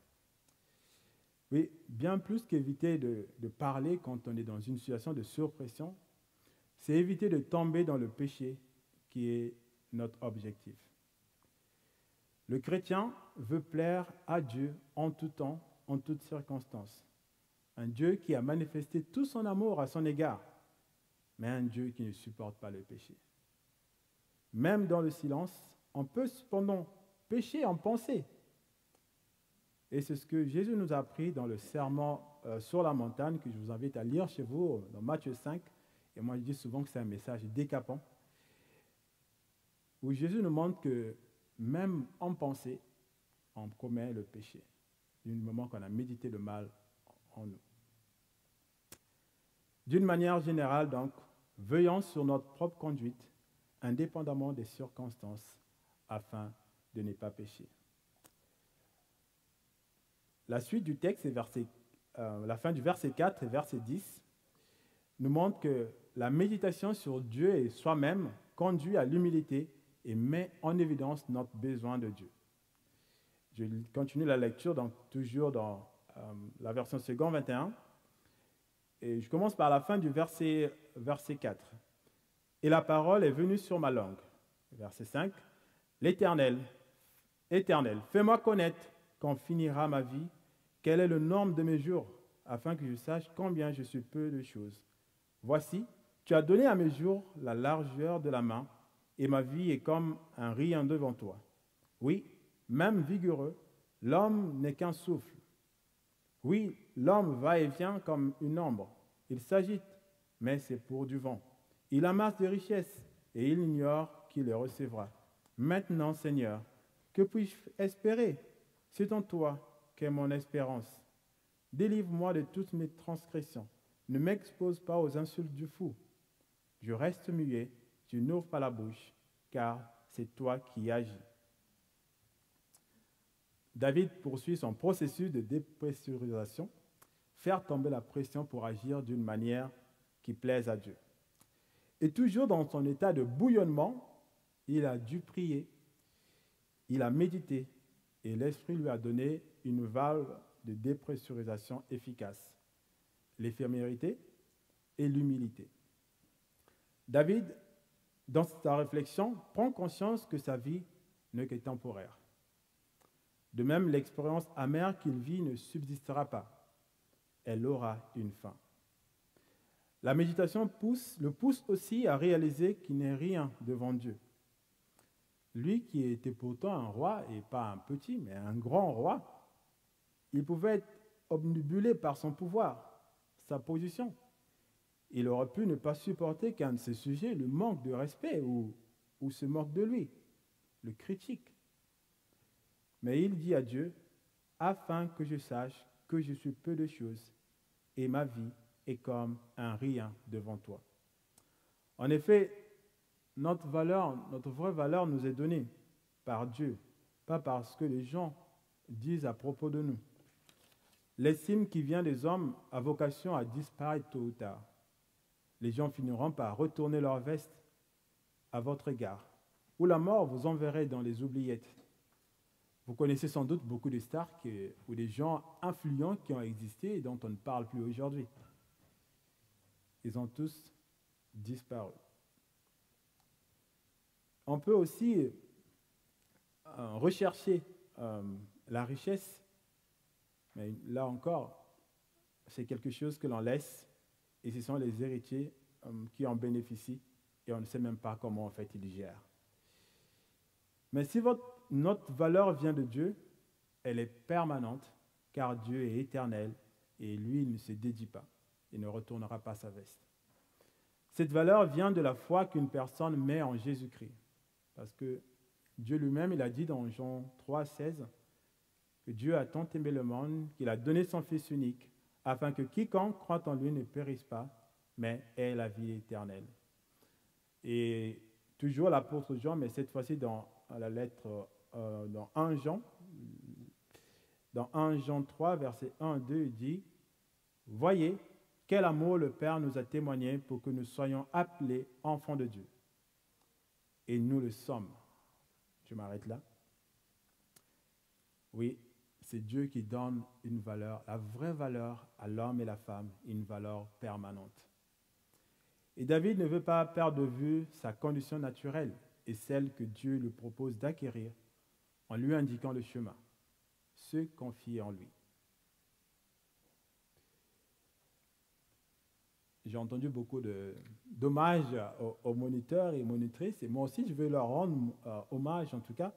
Oui, bien plus qu'éviter de parler quand on est dans une situation de surpression, c'est éviter de tomber dans le péché qui est notre objectif. Le chrétien veut plaire à Dieu en tout temps, en toutes circonstances. Un Dieu qui a manifesté tout son amour à son égard, mais un Dieu qui ne supporte pas le péché. Même dans le silence, on peut cependant pécher en pensée. Et c'est ce que Jésus nous a appris dans le sermon sur la montagne, que je vous invite à lire chez vous, dans Matthieu 5. Et moi, je dis souvent que c'est un message décapant, où Jésus nous montre que même en pensée, on commet le péché, du moment qu'on a médité le mal en nous. D'une manière générale, donc, veillons sur notre propre conduite, indépendamment des circonstances, afin de ne pas pécher. La suite du texte, la fin du verset 4 et verset 10, nous montre que la méditation sur Dieu et soi-même conduit à l'humilité et met en évidence notre besoin de Dieu. Je continue la lecture, donc toujours dans la version Second 21. Et je commence par la fin du verset 4. Et la parole est venue sur ma langue. Verset 5. L'Éternel, fais-moi connaître quand finira ma vie, quel est le nombre de mes jours, afin que je sache combien je suis peu de choses. Voici, tu as donné à mes jours la largeur de la main, et ma vie est comme un rien devant toi. Oui, même vigoureux, l'homme n'est qu'un souffle. Oui, l'homme va et vient comme une ombre. Il s'agite, mais c'est pour du vent. Il amasse des richesses, et il ignore qui les recevra. Maintenant, Seigneur, que puis-je espérer? C'est en toi qu'est mon espérance. Délivre-moi de toutes mes transgressions. Ne m'expose pas aux insultes du fou. Je reste muet, je n'ouvre pas la bouche, car c'est toi qui agis. David poursuit son processus de dépressurisation, faire tomber la pression pour agir d'une manière qui plaise à Dieu. Et toujours dans son état de bouillonnement, il a dû prier, il a médité, et l'Esprit lui a donné une valve de dépressurisation efficace, l'éphémérité et l'humilité. David, dans sa réflexion, prend conscience que sa vie n'est que temporaire. De même, l'expérience amère qu'il vit ne subsistera pas. Elle aura une fin. La méditation le pousse aussi à réaliser qu'il n'est rien devant Dieu. Lui qui était pourtant un roi, et pas un petit, mais un grand roi, il pouvait être obnubilé par son pouvoir, sa position. Il aurait pu ne pas supporter qu'un de ses sujets le manque de respect ou se moque de lui, le critique. Mais il dit à Dieu, afin que je sache que je suis peu de choses et ma vie est comme un rien devant toi. En effet, notre vraie valeur nous est donnée par Dieu, pas parce que les gens disent à propos de nous. L'estime qui vient des hommes a vocation à disparaître tôt ou tard. Les gens finiront par retourner leur veste à votre égard, ou la mort vous enverrait dans les oubliettes. Vous connaissez sans doute beaucoup de stars ou des gens influents qui ont existé et dont on ne parle plus aujourd'hui. Ils ont tous disparu. On peut aussi rechercher la richesse, mais là encore, c'est quelque chose que l'on laisse, et ce sont les héritiers qui en bénéficient et on ne sait même pas comment en fait ils gèrent. Mais si notre valeur vient de Dieu, elle est permanente, car Dieu est éternel et lui, il ne se dédie pas. Il ne retournera pas sa veste. Cette valeur vient de la foi qu'une personne met en Jésus-Christ. Parce que Dieu lui-même, il a dit dans Jean 3,16 que Dieu a tant aimé le monde qu'il a donné son Fils unique afin que quiconque croit en lui ne périsse pas, mais ait la vie éternelle. Et toujours l'apôtre Jean, mais cette fois-ci dans la lettre, dans 1 Jean 3, versets 1 et 2, il dit « Voyez quel amour le Père nous a témoigné pour que nous soyons appelés enfants de Dieu. Et nous le sommes. » Je m'arrête là. Oui, c'est Dieu qui donne une valeur, la vraie valeur à l'homme et la femme, une valeur permanente. Et David ne veut pas perdre de vue sa condition naturelle et celle que Dieu lui propose d'acquérir en lui indiquant le chemin, se confier en lui. J'ai entendu beaucoup d'hommages aux moniteurs et monitrices, et moi aussi je vais leur rendre hommage en tout cas.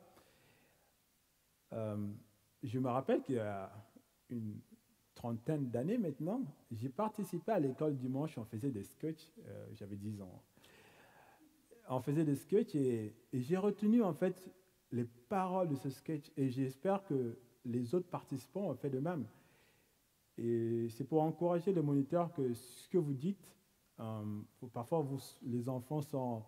Je me rappelle qu'il y a une trentaine d'années maintenant, j'ai participé à l'école dimanche, on faisait des sketchs, j'avais 10 ans. On faisait des sketchs et j'ai retenu en fait les paroles de ce sketch et j'espère que les autres participants ont fait de même. Et c'est pour encourager les moniteurs que ce que vous dites, parfois les enfants sont,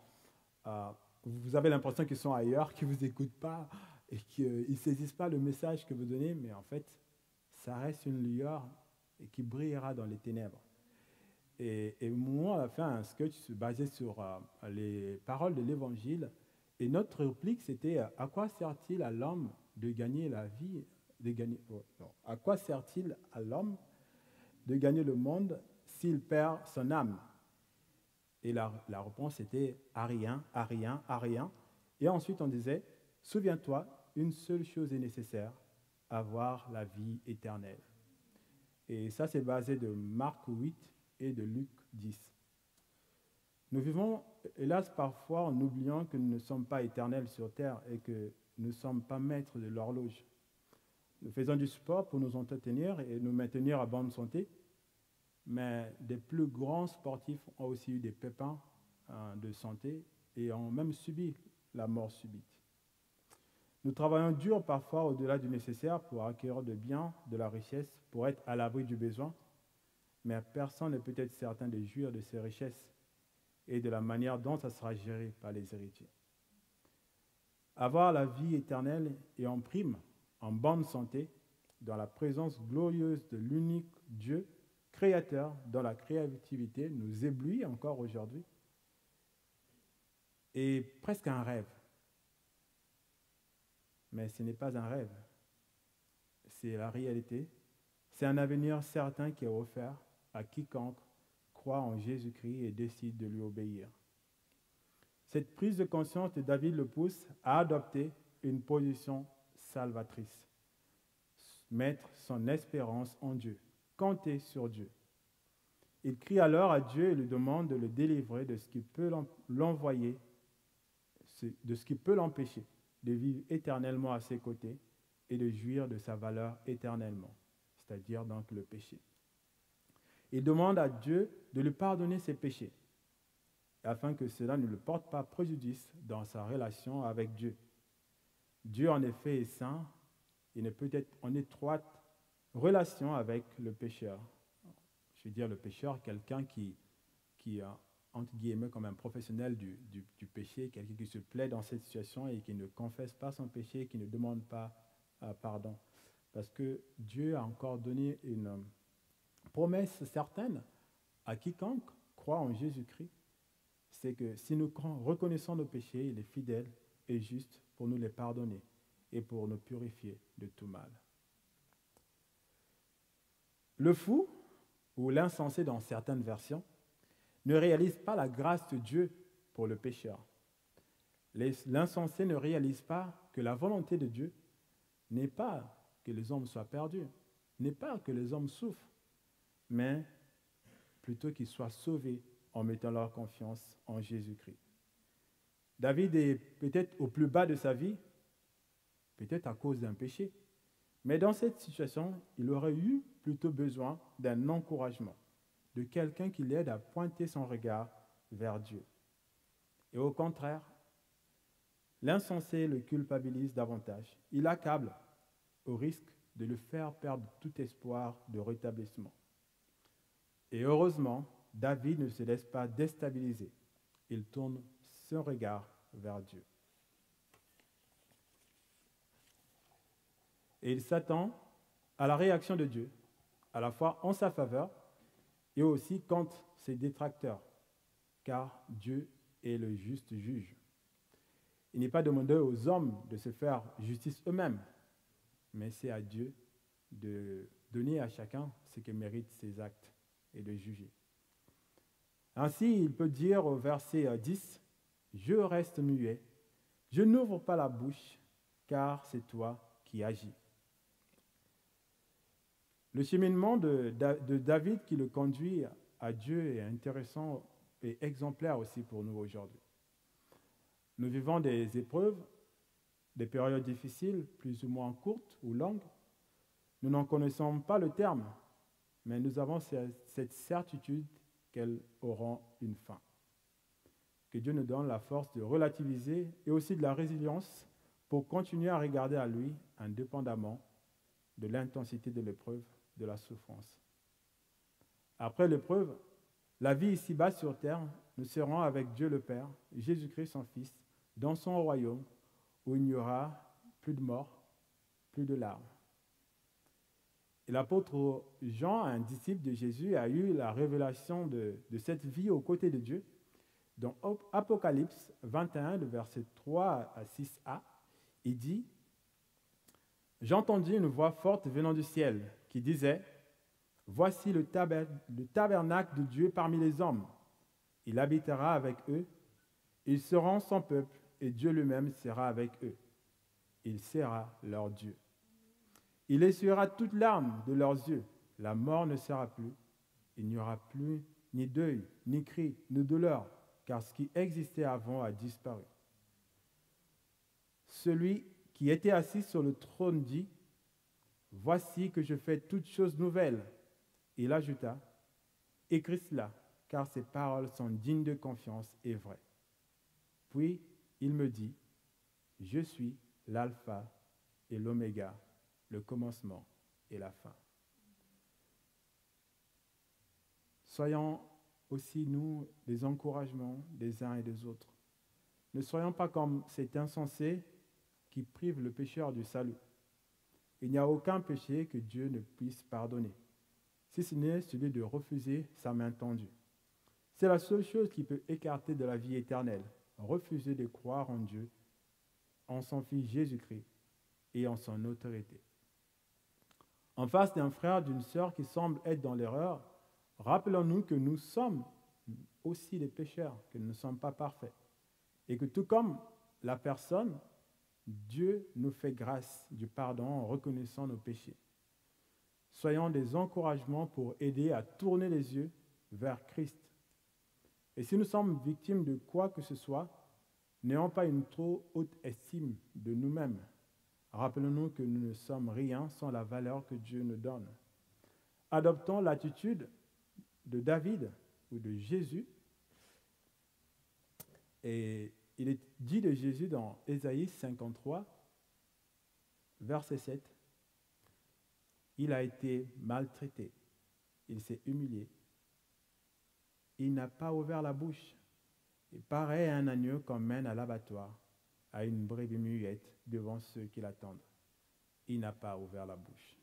vous avez l'impression qu'ils sont ailleurs, qu'ils ne vous écoutent pas et qu'ils ne saisissent pas le message que vous donnez, mais en fait, ça reste une lueur et qui brillera dans les ténèbres. Et moi, on a fait un sketch basé sur les paroles de l'Évangile et notre réplique, c'était « À quoi sert-il à l'homme de gagner la vie ?» À quoi sert-il à l'homme de gagner le monde s'il perd son âme? Et la réponse était à rien, à rien, à rien. Et ensuite on disait, souviens-toi, une seule chose est nécessaire, avoir la vie éternelle. Et ça c'est basé de Marc 8 et de Luc 10. Nous vivons, hélas, parfois en oubliant que nous ne sommes pas éternels sur terre et que nous ne sommes pas maîtres de l'horloge. Nous faisons du sport pour nous entretenir et nous maintenir à bonne santé, mais des plus grands sportifs ont aussi eu des pépins de santé et ont même subi la mort subite. Nous travaillons dur parfois au-delà du nécessaire pour acquérir de biens, de la richesse, pour être à l'abri du besoin, mais personne ne peut être certain de jouir de ces richesses et de la manière dont ça sera géré par les héritiers. Avoir la vie éternelle et en prime, en bonne santé, dans la présence glorieuse de l'unique Dieu, créateur, dont la créativité nous éblouit encore aujourd'hui, est presque un rêve. Mais ce n'est pas un rêve, c'est la réalité. C'est un avenir certain qui est offert à quiconque croit en Jésus-Christ et décide de lui obéir. Cette prise de conscience de David le pousse à adopter une position salvatrice. Mettre son espérance en Dieu, compter sur Dieu. Il crie alors à Dieu et lui demande de le délivrer de ce qui peut l'envoyer, de ce qui peut l'empêcher de vivre éternellement à ses côtés et de jouir de sa valeur éternellement, c'est-à-dire donc le péché. Il demande à Dieu de lui pardonner ses péchés, afin que cela ne le porte pas préjudice dans sa relation avec Dieu. Dieu, en effet, est saint. Il ne peut être en étroite relation avec le pécheur. Je veux dire le pécheur, quelqu'un qui entre guillemets, comme un professionnel du péché, quelqu'un qui se plaît dans cette situation et qui ne confesse pas son péché, qui ne demande pas pardon. Parce que Dieu a encore donné une promesse certaine à quiconque croit en Jésus-Christ. C'est que si nous reconnaissons nos péchés, il est fidèle et juste pour nous les pardonner et pour nous purifier de tout mal. Le fou, ou l'insensé dans certaines versions, ne réalise pas la grâce de Dieu pour le pécheur. L'insensé ne réalise pas que la volonté de Dieu n'est pas que les hommes soient perdus, n'est pas que les hommes souffrent, mais plutôt qu'ils soient sauvés en mettant leur confiance en Jésus-Christ. David est peut-être au plus bas de sa vie, peut-être à cause d'un péché, mais dans cette situation, il aurait eu plutôt besoin d'un encouragement, de quelqu'un qui l'aide à pointer son regard vers Dieu. Et au contraire, l'insensé le culpabilise davantage. Il l'accable au risque de le faire perdre tout espoir de rétablissement. Et heureusement, David ne se laisse pas déstabiliser. Il tourne son regard vers Dieu. Et il s'attend à la réaction de Dieu, à la fois en sa faveur et aussi contre ses détracteurs, car Dieu est le juste juge. Il n'est pas demandé aux hommes de se faire justice eux-mêmes, mais c'est à Dieu de donner à chacun ce que méritent ses actes et de juger. Ainsi, il peut dire au verset 10, « Je reste muet, je n'ouvre pas la bouche, car c'est toi qui agis. » Le cheminement de David qui le conduit à Dieu est intéressant et exemplaire aussi pour nous aujourd'hui. Nous vivons des épreuves, des périodes difficiles, plus ou moins courtes ou longues. Nous n'en connaissons pas le terme, mais nous avons cette certitude qu'elles auront une fin. Que Dieu nous donne la force de relativiser et aussi de la résilience pour continuer à regarder à lui indépendamment de l'intensité de l'épreuve, de la souffrance. Après l'épreuve, la vie ici-bas sur terre, nous serons avec Dieu le Père, Jésus-Christ son Fils, dans son royaume où il n'y aura plus de mort, plus de larmes. Et l'apôtre Jean, un disciple de Jésus, a eu la révélation de cette vie aux côtés de Dieu. Dans Apocalypse 21, le verset 3 à 6a, il dit « J'entendis une voix forte venant du ciel qui disait « Voici le tabernacle de Dieu parmi les hommes. Il habitera avec eux, ils seront son peuple, et Dieu lui-même sera avec eux. Il sera leur Dieu. Il essuiera toute larme de leurs yeux. La mort ne sera plus. Il n'y aura plus ni deuil, ni cri, ni douleur, car ce qui existait avant a disparu. » Celui qui était assis sur le trône dit « Voici que je fais toutes choses nouvelles. » Il ajouta « Écris cela, car ces paroles sont dignes de confiance et vraies. » Puis il me dit « Je suis l'alpha et l'oméga, le commencement et la fin. » Soyons aussi, nous, des encouragements des uns et des autres. Ne soyons pas comme cet insensé qui prive le pécheur du salut. Il n'y a aucun péché que Dieu ne puisse pardonner, si ce n'est celui de refuser sa main tendue. C'est la seule chose qui peut écarter de la vie éternelle, refuser de croire en Dieu, en son Fils Jésus-Christ et en son autorité. En face d'un frère, d'une sœur qui semble être dans l'erreur, rappelons-nous que nous sommes aussi des pécheurs, que nous ne sommes pas parfaits. Et que tout comme la personne, Dieu nous fait grâce du pardon en reconnaissant nos péchés. Soyons des encouragements pour aider à tourner les yeux vers Christ. Et si nous sommes victimes de quoi que ce soit, n'ayons pas une trop haute estime de nous-mêmes. Rappelons-nous que nous ne sommes rien sans la valeur que Dieu nous donne. Adoptons l'attitude de David ou de Jésus. Et il est dit de Jésus dans Ésaïe 53, verset 7, « Il a été maltraité, il s'est humilié, il n'a pas ouvert la bouche. Il paraît à un agneau qu'on mène à l'abattoir, à une brebis muette devant ceux qui l'attendent. Il n'a pas ouvert la bouche. »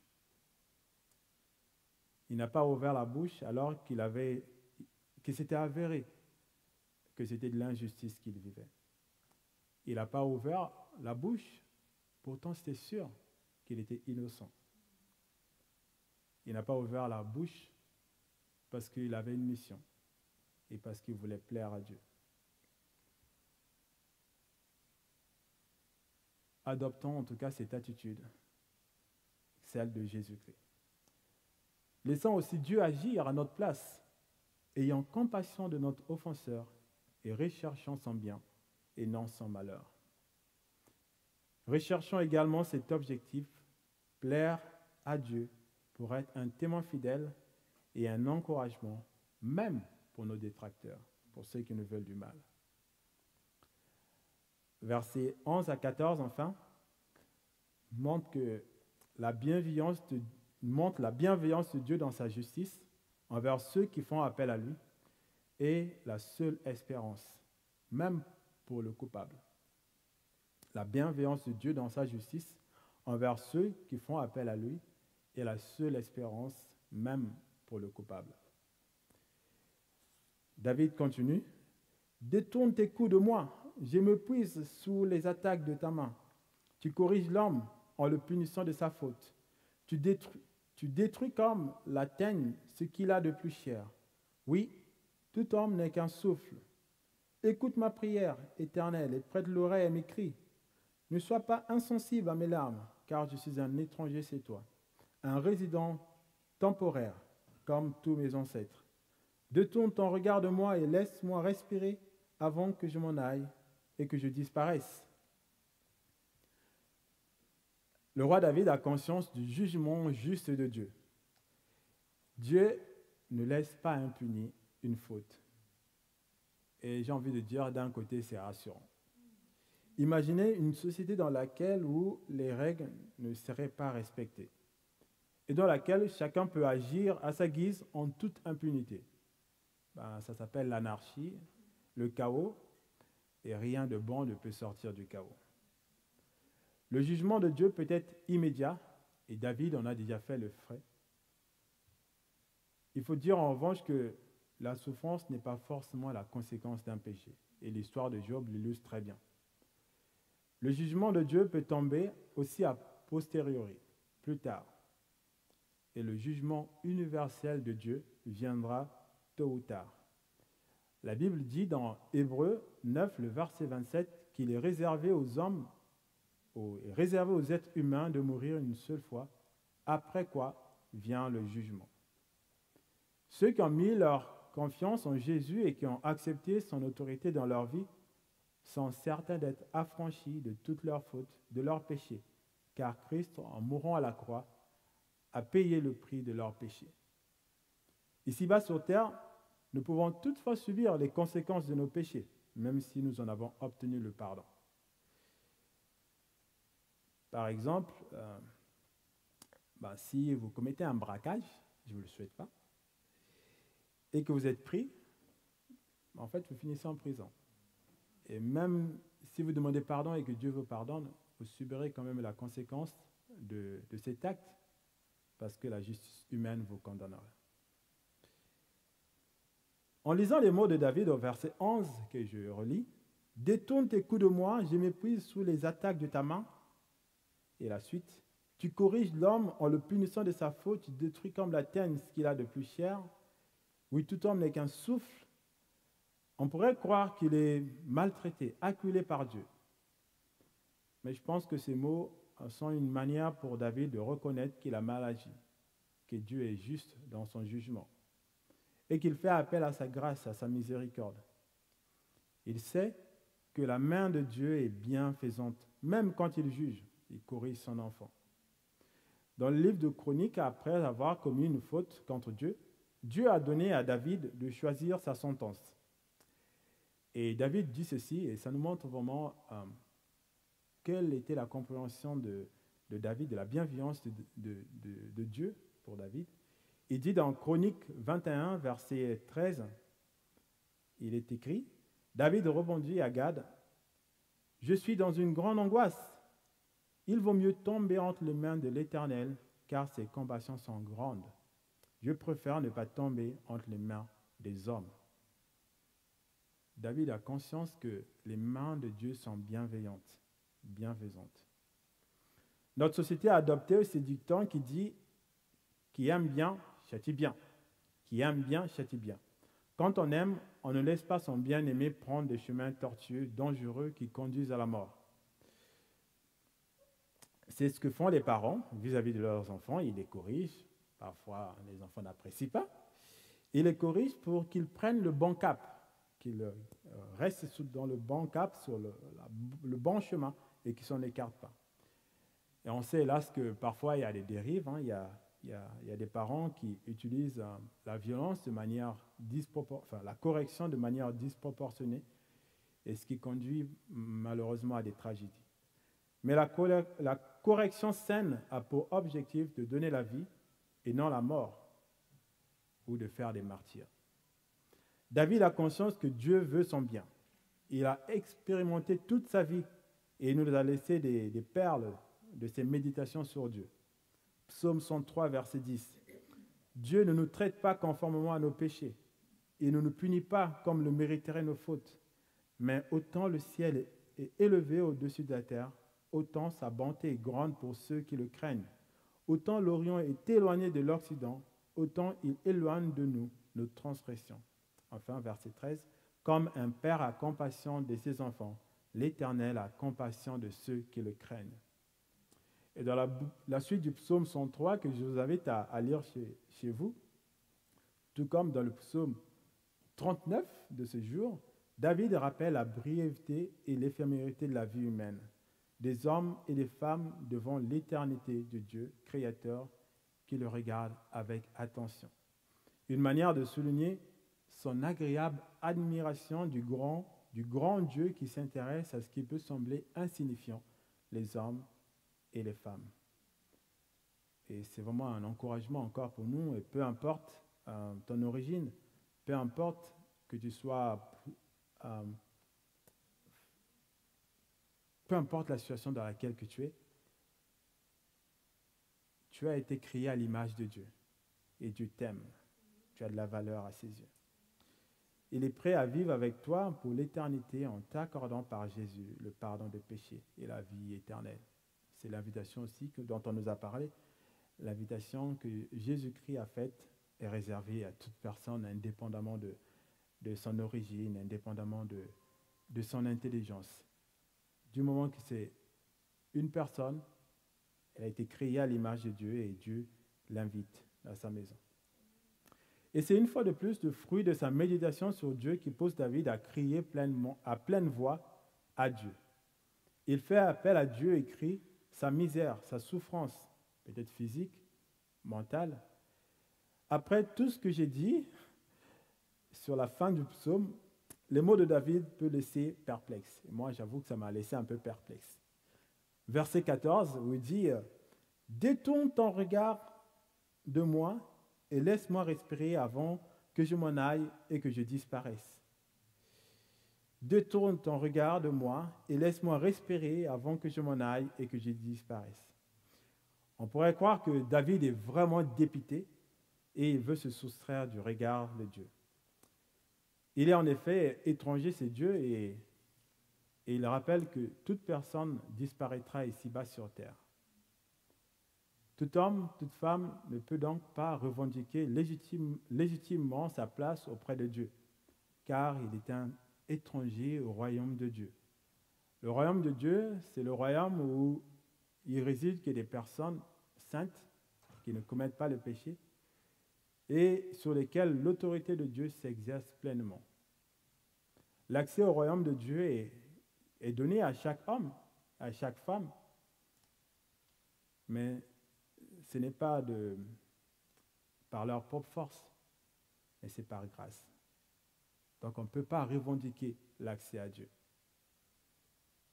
Il n'a pas ouvert la bouche alors que c'était avéré que c'était de l'injustice qu'il vivait. Il n'a pas ouvert la bouche, pourtant c'était sûr qu'il était innocent. Il n'a pas ouvert la bouche parce qu'il avait une mission et parce qu'il voulait plaire à Dieu. Adoptons en tout cas cette attitude, celle de Jésus-Christ. Laissons aussi Dieu agir à notre place. ayant compassion de notre offenseur et recherchant son bien et non son malheur. Recherchons également cet objectif, plaire à Dieu pour être un témoin fidèle et un encouragement, même pour nos détracteurs, pour ceux qui nous veulent du mal. Versets 11 à 14, enfin, montre la bienveillance de Dieu dans sa justice envers ceux qui font appel à lui et la seule espérance, même pour le coupable. La bienveillance de Dieu dans sa justice envers ceux qui font appel à lui est la seule espérance, même pour le coupable. David continue. « Détourne tes coups de moi, je m'épuise sous les attaques de ta main. Tu corriges l'homme en le punissant de sa faute. Tu détruis comme la teigne ce qu'il a de plus cher. Oui, tout homme n'est qu'un souffle. Écoute ma prière, Éternel, et prête l'oreille à mes cris. Ne sois pas insensible à mes larmes, car je suis un étranger chez toi, un résident temporaire, comme tous mes ancêtres. Détourne ton regard de moi et laisse-moi respirer avant que je m'en aille et que je disparaisse. » Le roi David a conscience du jugement juste de Dieu. Dieu ne laisse pas impuni une faute. Et j'ai envie de dire, d'un côté, c'est rassurant. Imaginez une société dans laquelle où les règles ne seraient pas respectées et dans laquelle chacun peut agir à sa guise en toute impunité. Ça s'appelle l'anarchie, le chaos, et rien de bon ne peut sortir du chaos. Le jugement de Dieu peut être immédiat, et David en a déjà fait le frais. Il faut dire en revanche que la souffrance n'est pas forcément la conséquence d'un péché, et l'histoire de Job l'illustre très bien. Le jugement de Dieu peut tomber aussi a posteriori, plus tard. Et le jugement universel de Dieu viendra tôt ou tard. La Bible dit dans Hébreux 9, le verset 27, qu'il est réservé aux hommes, réservé aux êtres humains de mourir une seule fois, après quoi vient le jugement. Ceux qui ont mis leur confiance en Jésus et qui ont accepté son autorité dans leur vie sont certains d'être affranchis de toutes leurs fautes, de leurs péchés, car Christ, en mourant à la croix, a payé le prix de leurs péchés. Ici-bas sur terre, nous pouvons toutefois subir les conséquences de nos péchés, même si nous en avons obtenu le pardon. Par exemple, si vous commettez un braquage, je ne vous le souhaite pas, et que vous êtes pris, en fait, vous finissez en prison. Et même si vous demandez pardon et que Dieu vous pardonne, vous subirez quand même la conséquence de cet acte, parce que la justice humaine vous condamnera. En lisant les mots de David au verset 11 que je relis, « Détourne tes coups de moi, je m'épuise sous les attaques de ta main. » Et la suite, « Tu corriges l'homme en le punissant de sa faute, tu détruis comme la teigne ce qu'il a de plus cher. Oui, tout homme n'est qu'un souffle. » On pourrait croire qu'il est maltraité, acculé par Dieu. Mais je pense que ces mots sont une manière pour David de reconnaître qu'il a mal agi, que Dieu est juste dans son jugement et qu'il fait appel à sa grâce, à sa miséricorde. Il sait que la main de Dieu est bienfaisante, même quand il juge, il corrige son enfant. Dans le livre de Chroniques, après avoir commis une faute contre Dieu, Dieu a donné à David de choisir sa sentence. Et David dit ceci, et ça nous montre vraiment quelle était la compréhension de David, de la bienveillance de Dieu pour David. Il dit dans Chroniques 21, verset 13, il est écrit, David répondit à Gad, « Je suis dans une grande angoisse. Il vaut mieux tomber entre les mains de l'Éternel, car ses compassions sont grandes. Je préfère ne pas tomber entre les mains des hommes. » David a conscience que les mains de Dieu sont bienveillantes, bienfaisantes. Notre société a adopté ce dicton qui dit « Qui aime bien, châtie bien. Qui aime bien, châtie bien. » Quand on aime, on ne laisse pas son bien-aimé prendre des chemins tortueux, dangereux, qui conduisent à la mort. C'est ce que font les parents vis-à-vis de leurs enfants. Ils les corrigent. Parfois, les enfants n'apprécient pas. Il les corrige pour qu'ils prennent le bon cap, qu'ils restent dans le bon cap, sur le bon chemin, et qu'ils ne s'en écartent pas. Et on sait, hélas, que parfois il y a des dérives, hein, il y a des parents qui utilisent la violence de manière la correction de manière disproportionnée, et ce qui conduit malheureusement à des tragédies. Mais la correction saine a pour objectif de donner la vie et non la mort, ou de faire des martyrs. David a conscience que Dieu veut son bien. Il a expérimenté toute sa vie et il nous a laissé des perles de ses méditations sur Dieu. Psaume 103, verset 10. Dieu ne nous traite pas conformément à nos péchés. Il ne nous punit pas comme le mériteraient nos fautes. Mais autant le ciel est élevé au-dessus de la terre, autant sa bonté est grande pour ceux qui le craignent. Autant l'Orient est éloigné de l'Occident, autant il éloigne de nous nos transgressions. Enfin, verset 13. Comme un père a compassion de ses enfants, l'Éternel a compassion de ceux qui le craignent. Et dans la suite du psaume 103 que je vous invite à lire chez vous, tout comme dans le psaume 39 de ce jour, David rappelle la brièveté et l'éphémérité de la vie humaine, des hommes et des femmes devant l'éternité de Dieu, Créateur, qui le regarde avec attention. Une manière de souligner son agréable admiration du grand Dieu qui s'intéresse à ce qui peut sembler insignifiant, les hommes et les femmes. Et c'est vraiment un encouragement encore pour nous, et peu importe ton origine, peu importe que tu sois, peu importe la situation dans laquelle que tu es, tu as été créé à l'image de Dieu, et Dieu t'aime, tu as de la valeur à ses yeux. Il est prêt à vivre avec toi pour l'éternité en t'accordant par Jésus le pardon des péchés et la vie éternelle. C'est l'invitation aussi dont on nous a parlé. L'invitation que Jésus-Christ a faite est réservée à toute personne, indépendamment de son origine, indépendamment de son intelligence. Du moment que c'est une personne, elle a été créée à l'image de Dieu et Dieu l'invite à sa maison. Et c'est une fois de plus le fruit de sa méditation sur Dieu qui pousse David à crier à pleine voix à Dieu. Il fait appel à Dieu et crie sa misère, sa souffrance, peut-être physique, mentale. Après tout ce que j'ai dit sur la fin du psaume, les mots de David peuvent laisser perplexe. Et moi, j'avoue que ça m'a laissé un peu perplexe. Verset 14, où il dit « Détourne ton regard de moi et laisse-moi respirer avant que je m'en aille et que je disparaisse. Détourne ton regard de moi et laisse-moi respirer avant que je m'en aille et que je disparaisse. » On pourrait croire que David est vraiment dépité et il veut se soustraire du regard de Dieu. Il est en effet étranger, c'est Dieu, et il rappelle que toute personne disparaîtra ici-bas sur terre. Tout homme, toute femme ne peut donc pas revendiquer légitimement sa place auprès de Dieu, car il est un étranger au royaume de Dieu. Le royaume de Dieu, c'est le royaume où il réside que des personnes saintes qui ne commettent pas le péché et sur lesquelles l'autorité de Dieu s'exerce pleinement. L'accès au royaume de Dieu est donné à chaque homme, à chaque femme, mais ce n'est pas par leur propre force, mais c'est par grâce. Donc on ne peut pas revendiquer l'accès à Dieu.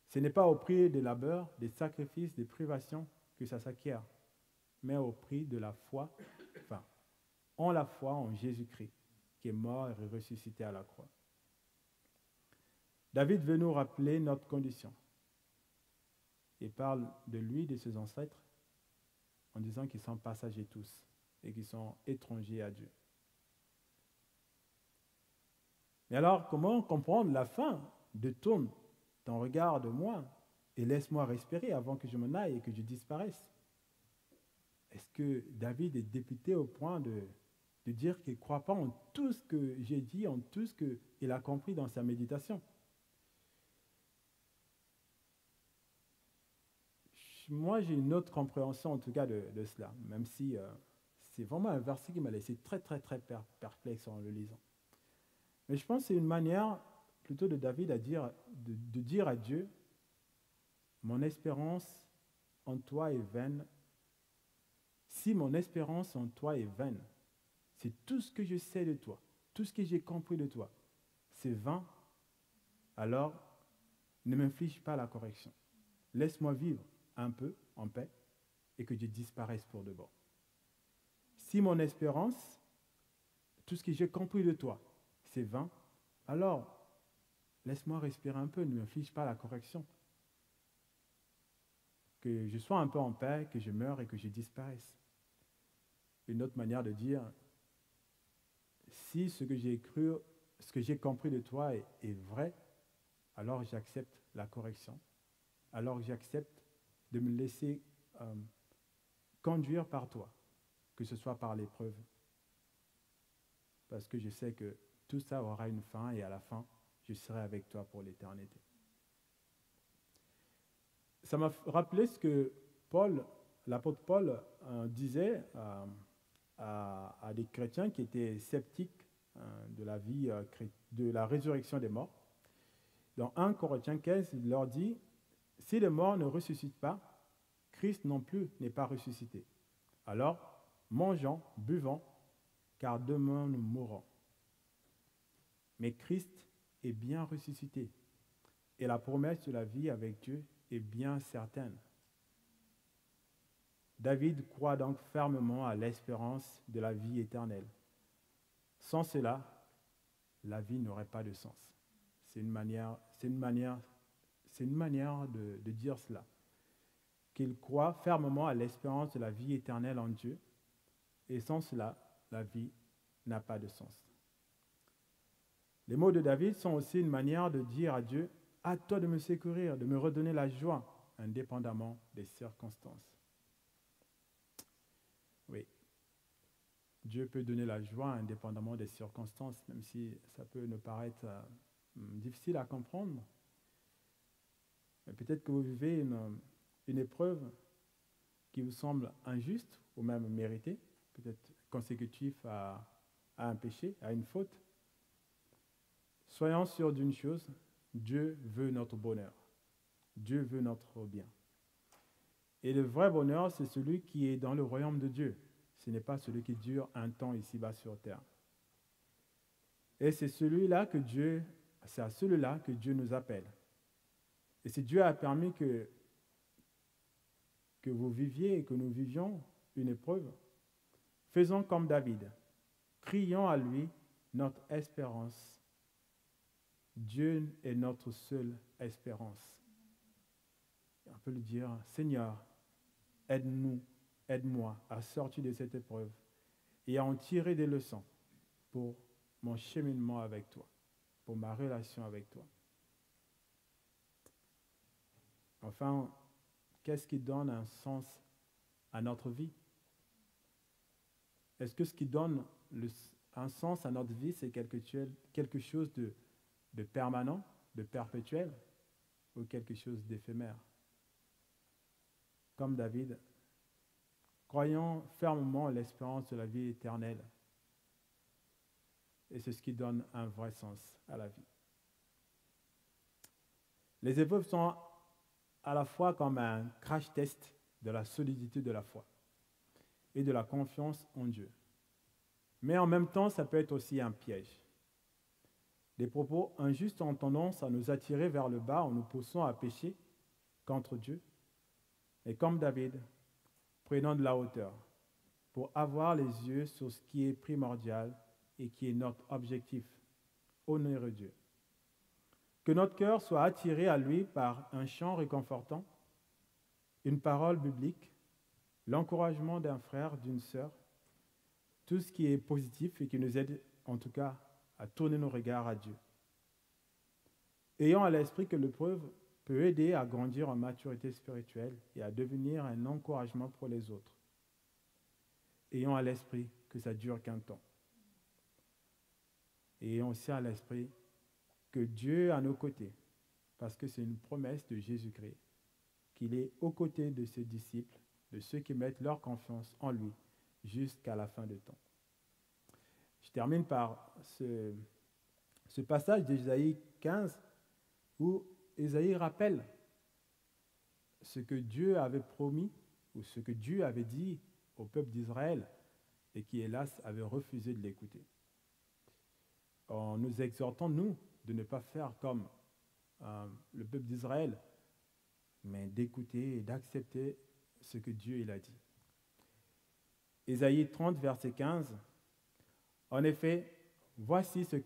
Ce n'est pas au prix des labeurs, des sacrifices, des privations que ça s'acquiert, mais au prix de la foi, en la foi en Jésus-Christ, qui est mort et ressuscité à la croix. David veut nous rappeler notre condition. Il parle de lui, de ses ancêtres, en disant qu'ils sont passagers tous et qu'ils sont étrangers à Dieu. Mais alors, comment comprendre la fin de Tourne ton regard de moi et laisse-moi respirer avant que je m'en aille et que je disparaisse? Est-ce que David est dépité au point de dire qu'il ne croit pas en tout ce que j'ai dit, en tout ce qu'il a compris dans sa méditation? Moi, j'ai une autre compréhension en tout cas de cela, même si c'est vraiment un verset qui m'a laissé très, très, très perplexe en le lisant. Mais je pense que c'est une manière plutôt de David de dire à Dieu, mon espérance en toi est vaine. Si mon espérance en toi est vaine, c'est tout ce que je sais de toi, tout ce que j'ai compris de toi, c'est vain, alors ne m'inflige pas la correction. Laisse-moi vivre un peu en paix et que je disparaisse pour de bon. Si mon espérance, tout ce que j'ai compris de toi, c'est vain, alors laisse-moi respirer un peu, ne m'inflige pas la correction. Que je sois un peu en paix, que je meure et que je disparaisse. Une autre manière de dire, si ce que j'ai cru, ce que j'ai compris de toi est vrai, alors j'accepte la correction. Alors j'accepte de me laisser conduire par toi, que ce soit par l'épreuve. Parce que je sais que tout ça aura une fin et à la fin, je serai avec toi pour l'éternité. Ça m'a rappelé ce que l'apôtre Paul disait à des chrétiens qui étaient sceptiques de la vie, de la résurrection des morts. Dans 1 Corinthiens 15, il leur dit, « Si les morts ne ressuscitent pas, Christ non plus n'est pas ressuscité. Alors, mangeons, buvons, car demain nous mourrons. Mais Christ est bien ressuscité, et la promesse de la vie avec Dieu est bien certaine. » David croit donc fermement à l'espérance de la vie éternelle. Sans cela, la vie n'aurait pas de sens. C'est une manière de dire cela. Qu'il croit fermement à l'espérance de la vie éternelle en Dieu, et sans cela, la vie n'a pas de sens. Les mots de David sont aussi une manière de dire à Dieu, « À toi de me secourir, de me redonner la joie, indépendamment des circonstances. » Oui, Dieu peut donner la joie indépendamment des circonstances, même si ça peut nous paraître difficile à comprendre. Mais peut-être que vous vivez une épreuve qui vous semble injuste ou même méritée, peut-être consécutif à un péché, à une faute. Soyons sûrs d'une chose, Dieu veut notre bonheur. Dieu veut notre bien. Et le vrai bonheur, c'est celui qui est dans le royaume de Dieu. Ce n'est pas celui qui dure un temps ici-bas sur terre. Et c'est à celui-là que Dieu nous appelle. Et si Dieu a permis que vous viviez et que nous vivions une épreuve, faisons comme David. Crions à lui notre espérance. Dieu est notre seule espérance. On peut lui dire, Seigneur, aide-nous, aide-moi à sortir de cette épreuve et à en tirer des leçons pour mon cheminement avec toi, pour ma relation avec toi. Enfin, qu'est-ce qui donne un sens à notre vie? Est-ce que ce qui donne un sens à notre vie, c'est quelque chose de permanent, de perpétuel, ou quelque chose d'éphémère? Comme David, croyons fermement à l'espérance de la vie éternelle. Et c'est ce qui donne un vrai sens à la vie. Les épreuves sont à la fois comme un crash test de la solidité de la foi et de la confiance en Dieu. Mais en même temps, ça peut être aussi un piège. Les propos injustes ont tendance à nous attirer vers le bas en nous poussant à pécher contre Dieu. Et comme David, prenons de la hauteur pour avoir les yeux sur ce qui est primordial et qui est notre objectif, honorer Dieu. Que notre cœur soit attiré à lui par un chant réconfortant, une parole biblique, l'encouragement d'un frère, d'une sœur, tout ce qui est positif et qui nous aide en tout cas à tourner nos regards à Dieu. Ayons à l'esprit que l'épreuve peut aider à grandir en maturité spirituelle et à devenir un encouragement pour les autres. Ayons à l'esprit que ça dure qu'un temps. Et ayons aussi à l'esprit que Dieu est à nos côtés, parce que c'est une promesse de Jésus-Christ, qu'il est aux côtés de ses disciples, de ceux qui mettent leur confiance en lui jusqu'à la fin des temps. Je termine par ce passage d'Ésaïe 15 où Ésaïe rappelle ce que Dieu avait promis ou ce que Dieu avait dit au peuple d'Israël et qui, hélas, avait refusé de l'écouter. En nous exhortant, nous, de ne pas faire comme le peuple d'Israël, mais d'écouter et d'accepter ce que Dieu il a dit. Ésaïe 30, verset 15. En effet, voici ce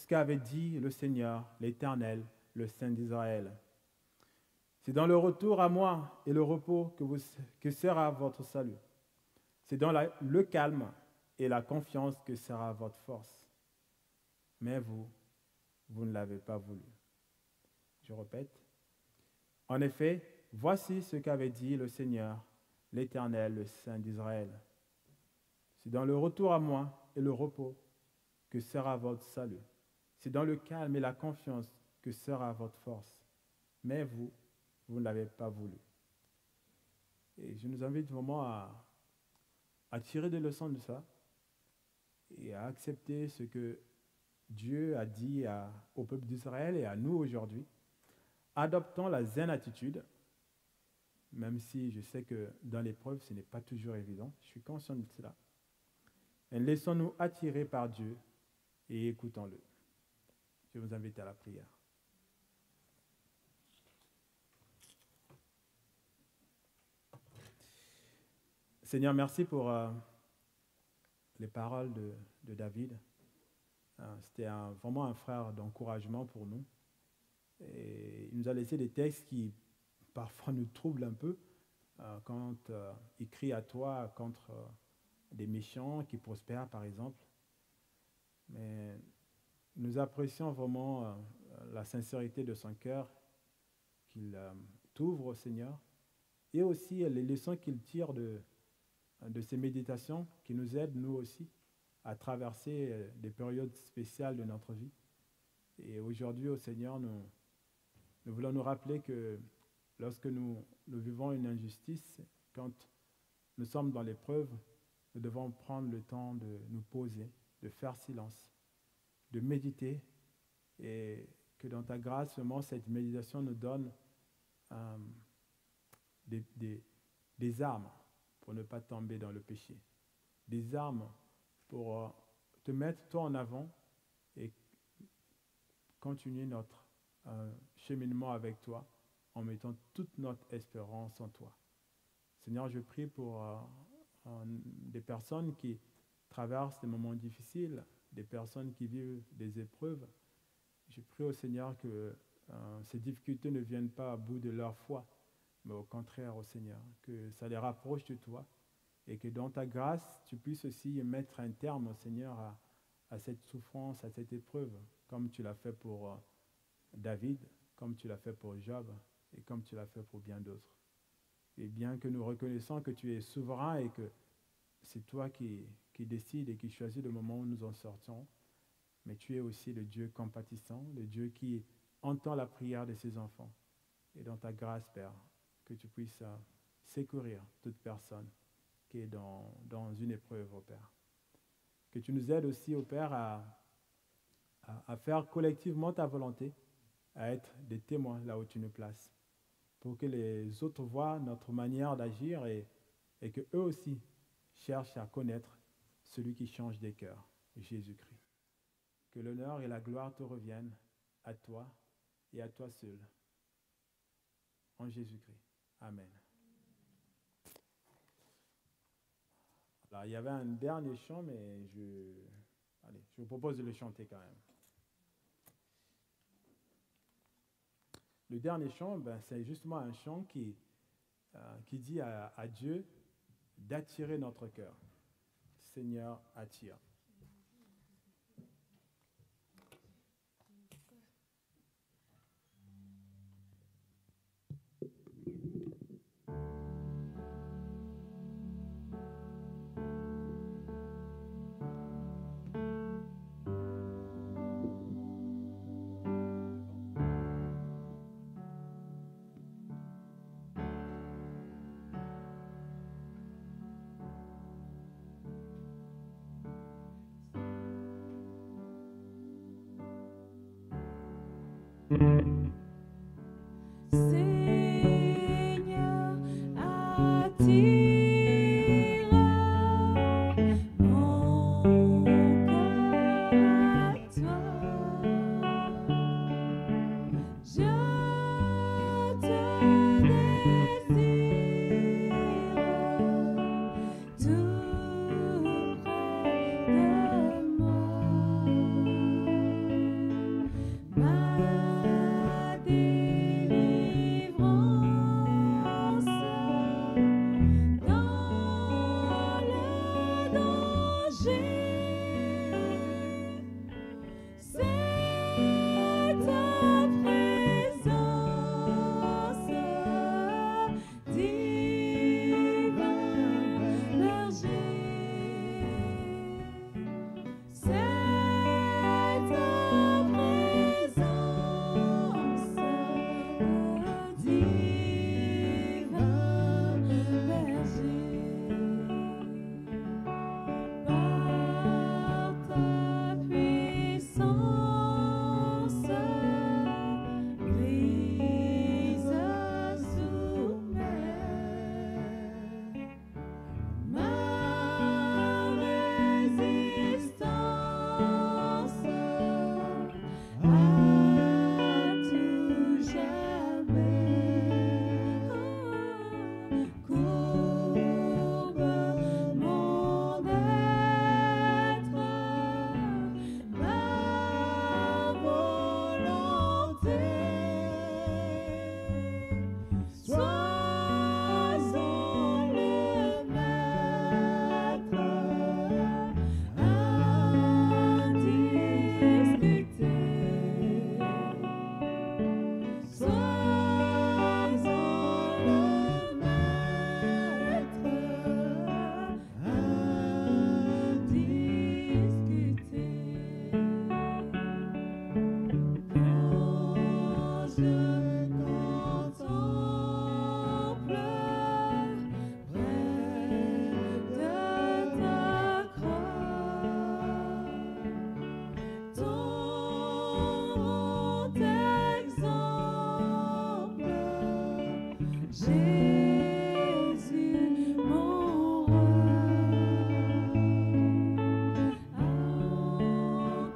qu'avait dit le Seigneur, l'Éternel, le Saint d'Israël. C'est dans le retour à moi et le repos que sera votre salut. C'est dans le calme et la confiance que sera votre force. Mais vous ne l'avez pas voulu. Je répète. En effet, voici ce qu'avait dit le Seigneur, l'Éternel, le Saint d'Israël. C'est dans le retour à moi et le repos que sera votre salut. C'est dans le calme et la confiance que sera votre force. Mais vous ne l'avez pas voulu. Et je nous invite vraiment à tirer des leçons de ça et à accepter ce que Dieu a dit au peuple d'Israël et à nous aujourd'hui, adoptant la zen attitude, même si je sais que dans l'épreuve, ce n'est pas toujours évident, je suis conscient de cela. Et laissons-nous attirer par Dieu et écoutons-le. Je vous invite à la prière. Seigneur, merci pour les paroles de David. C'était vraiment un frère d'encouragement pour nous. Et il nous a laissé des textes qui parfois nous troublent un peu quand il crie à toi contre des méchants qui prospèrent, par exemple. Mais nous apprécions vraiment la sincérité de son cœur qu'il t'ouvre au Seigneur et aussi les leçons qu'il tire de ces méditations qui nous aident, nous aussi, à traverser des périodes spéciales de notre vie. Et aujourd'hui, au Seigneur, nous voulons nous rappeler que lorsque nous vivons une injustice, quand nous sommes dans l'épreuve, nous devons prendre le temps de nous poser, de faire silence, de méditer, et que dans ta grâce, seulement cette méditation nous donne des armes pour ne pas tomber dans le péché, des armes pour te mettre toi en avant et continuer notre cheminement avec toi en mettant toute notre espérance en toi. Seigneur, je prie pour des personnes qui traversent des moments difficiles, des personnes qui vivent des épreuves. Je prie au Seigneur que ces difficultés ne viennent pas à bout de leur foi, mais au contraire au Seigneur, que ça les rapproche de toi et que dans ta grâce, tu puisses aussi mettre un terme au Seigneur à cette souffrance, à cette épreuve, comme tu l'as fait pour David, comme tu l'as fait pour Job et comme tu l'as fait pour bien d'autres. Et bien que nous reconnaissons que tu es souverain et que c'est toi qui décides et qui choisis le moment où nous en sortons, mais tu es aussi le Dieu compatissant, le Dieu qui entend la prière de ses enfants. Et dans ta grâce, Père, que tu puisses secourir toute personne qui est dans une épreuve, ô Père. Que tu nous aides aussi, ô Père, à faire collectivement ta volonté, à être des témoins là où tu nous places, pour que les autres voient notre manière d'agir et que eux aussi cherchent à connaître celui qui change des cœurs, Jésus-Christ. Que l'honneur et la gloire te reviennent à toi et à toi seul. En Jésus-Christ. Amen. Alors, il y avait un dernier chant, mais je vous propose de le chanter quand même. Le dernier chant, c'est justement un chant qui dit à Dieu d'attirer notre cœur. Seigneur, attire. Seigneur, attire mon cœur à toi. Je te désire tout près de moi. Ma délivrance dans le danger. C'est ta présence, divin berger. C'est ta présence, divin berger. Par ta puissance, brise sous ma résistance à tout jamais. Courbe mon être, ma volonté. Sois-en le maître, indiscuté. Sois-en le maître, indiscuté. Quand je contemple près de ta croix ton exemple, Jésus mon roi. À mon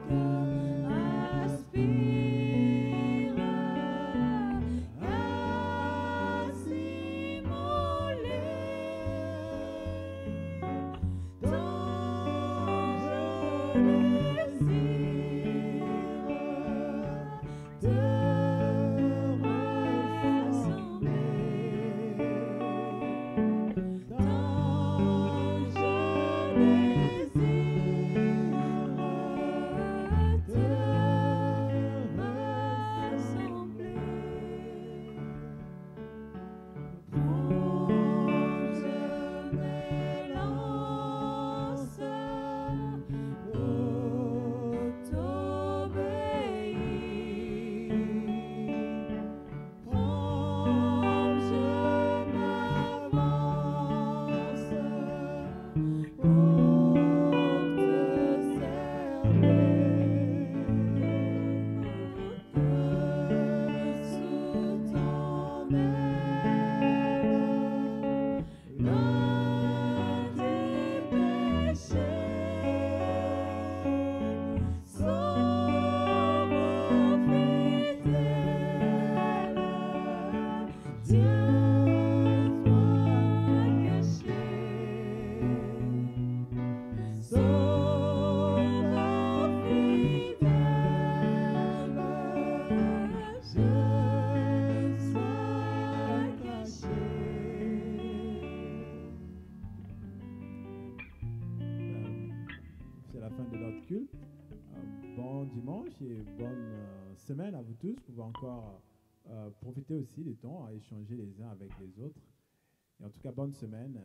cœur aspire à s'immoler, tant je désire te ressembler. Tant je désire te ressembler. Prends-je m'élance pour t'obéir. Prends-je m'avance pour te servir. Sous ton aile, loin des péchés, sauve fidèle, tiens-toi caché. Sauve fidèle, je sois caché. C'est la fin de notre culte. Bon dimanche et bonne semaine à vous tous. Vous pouvez encore profiter aussi du temps à échanger les uns avec les autres. Et en tout cas, bonne semaine.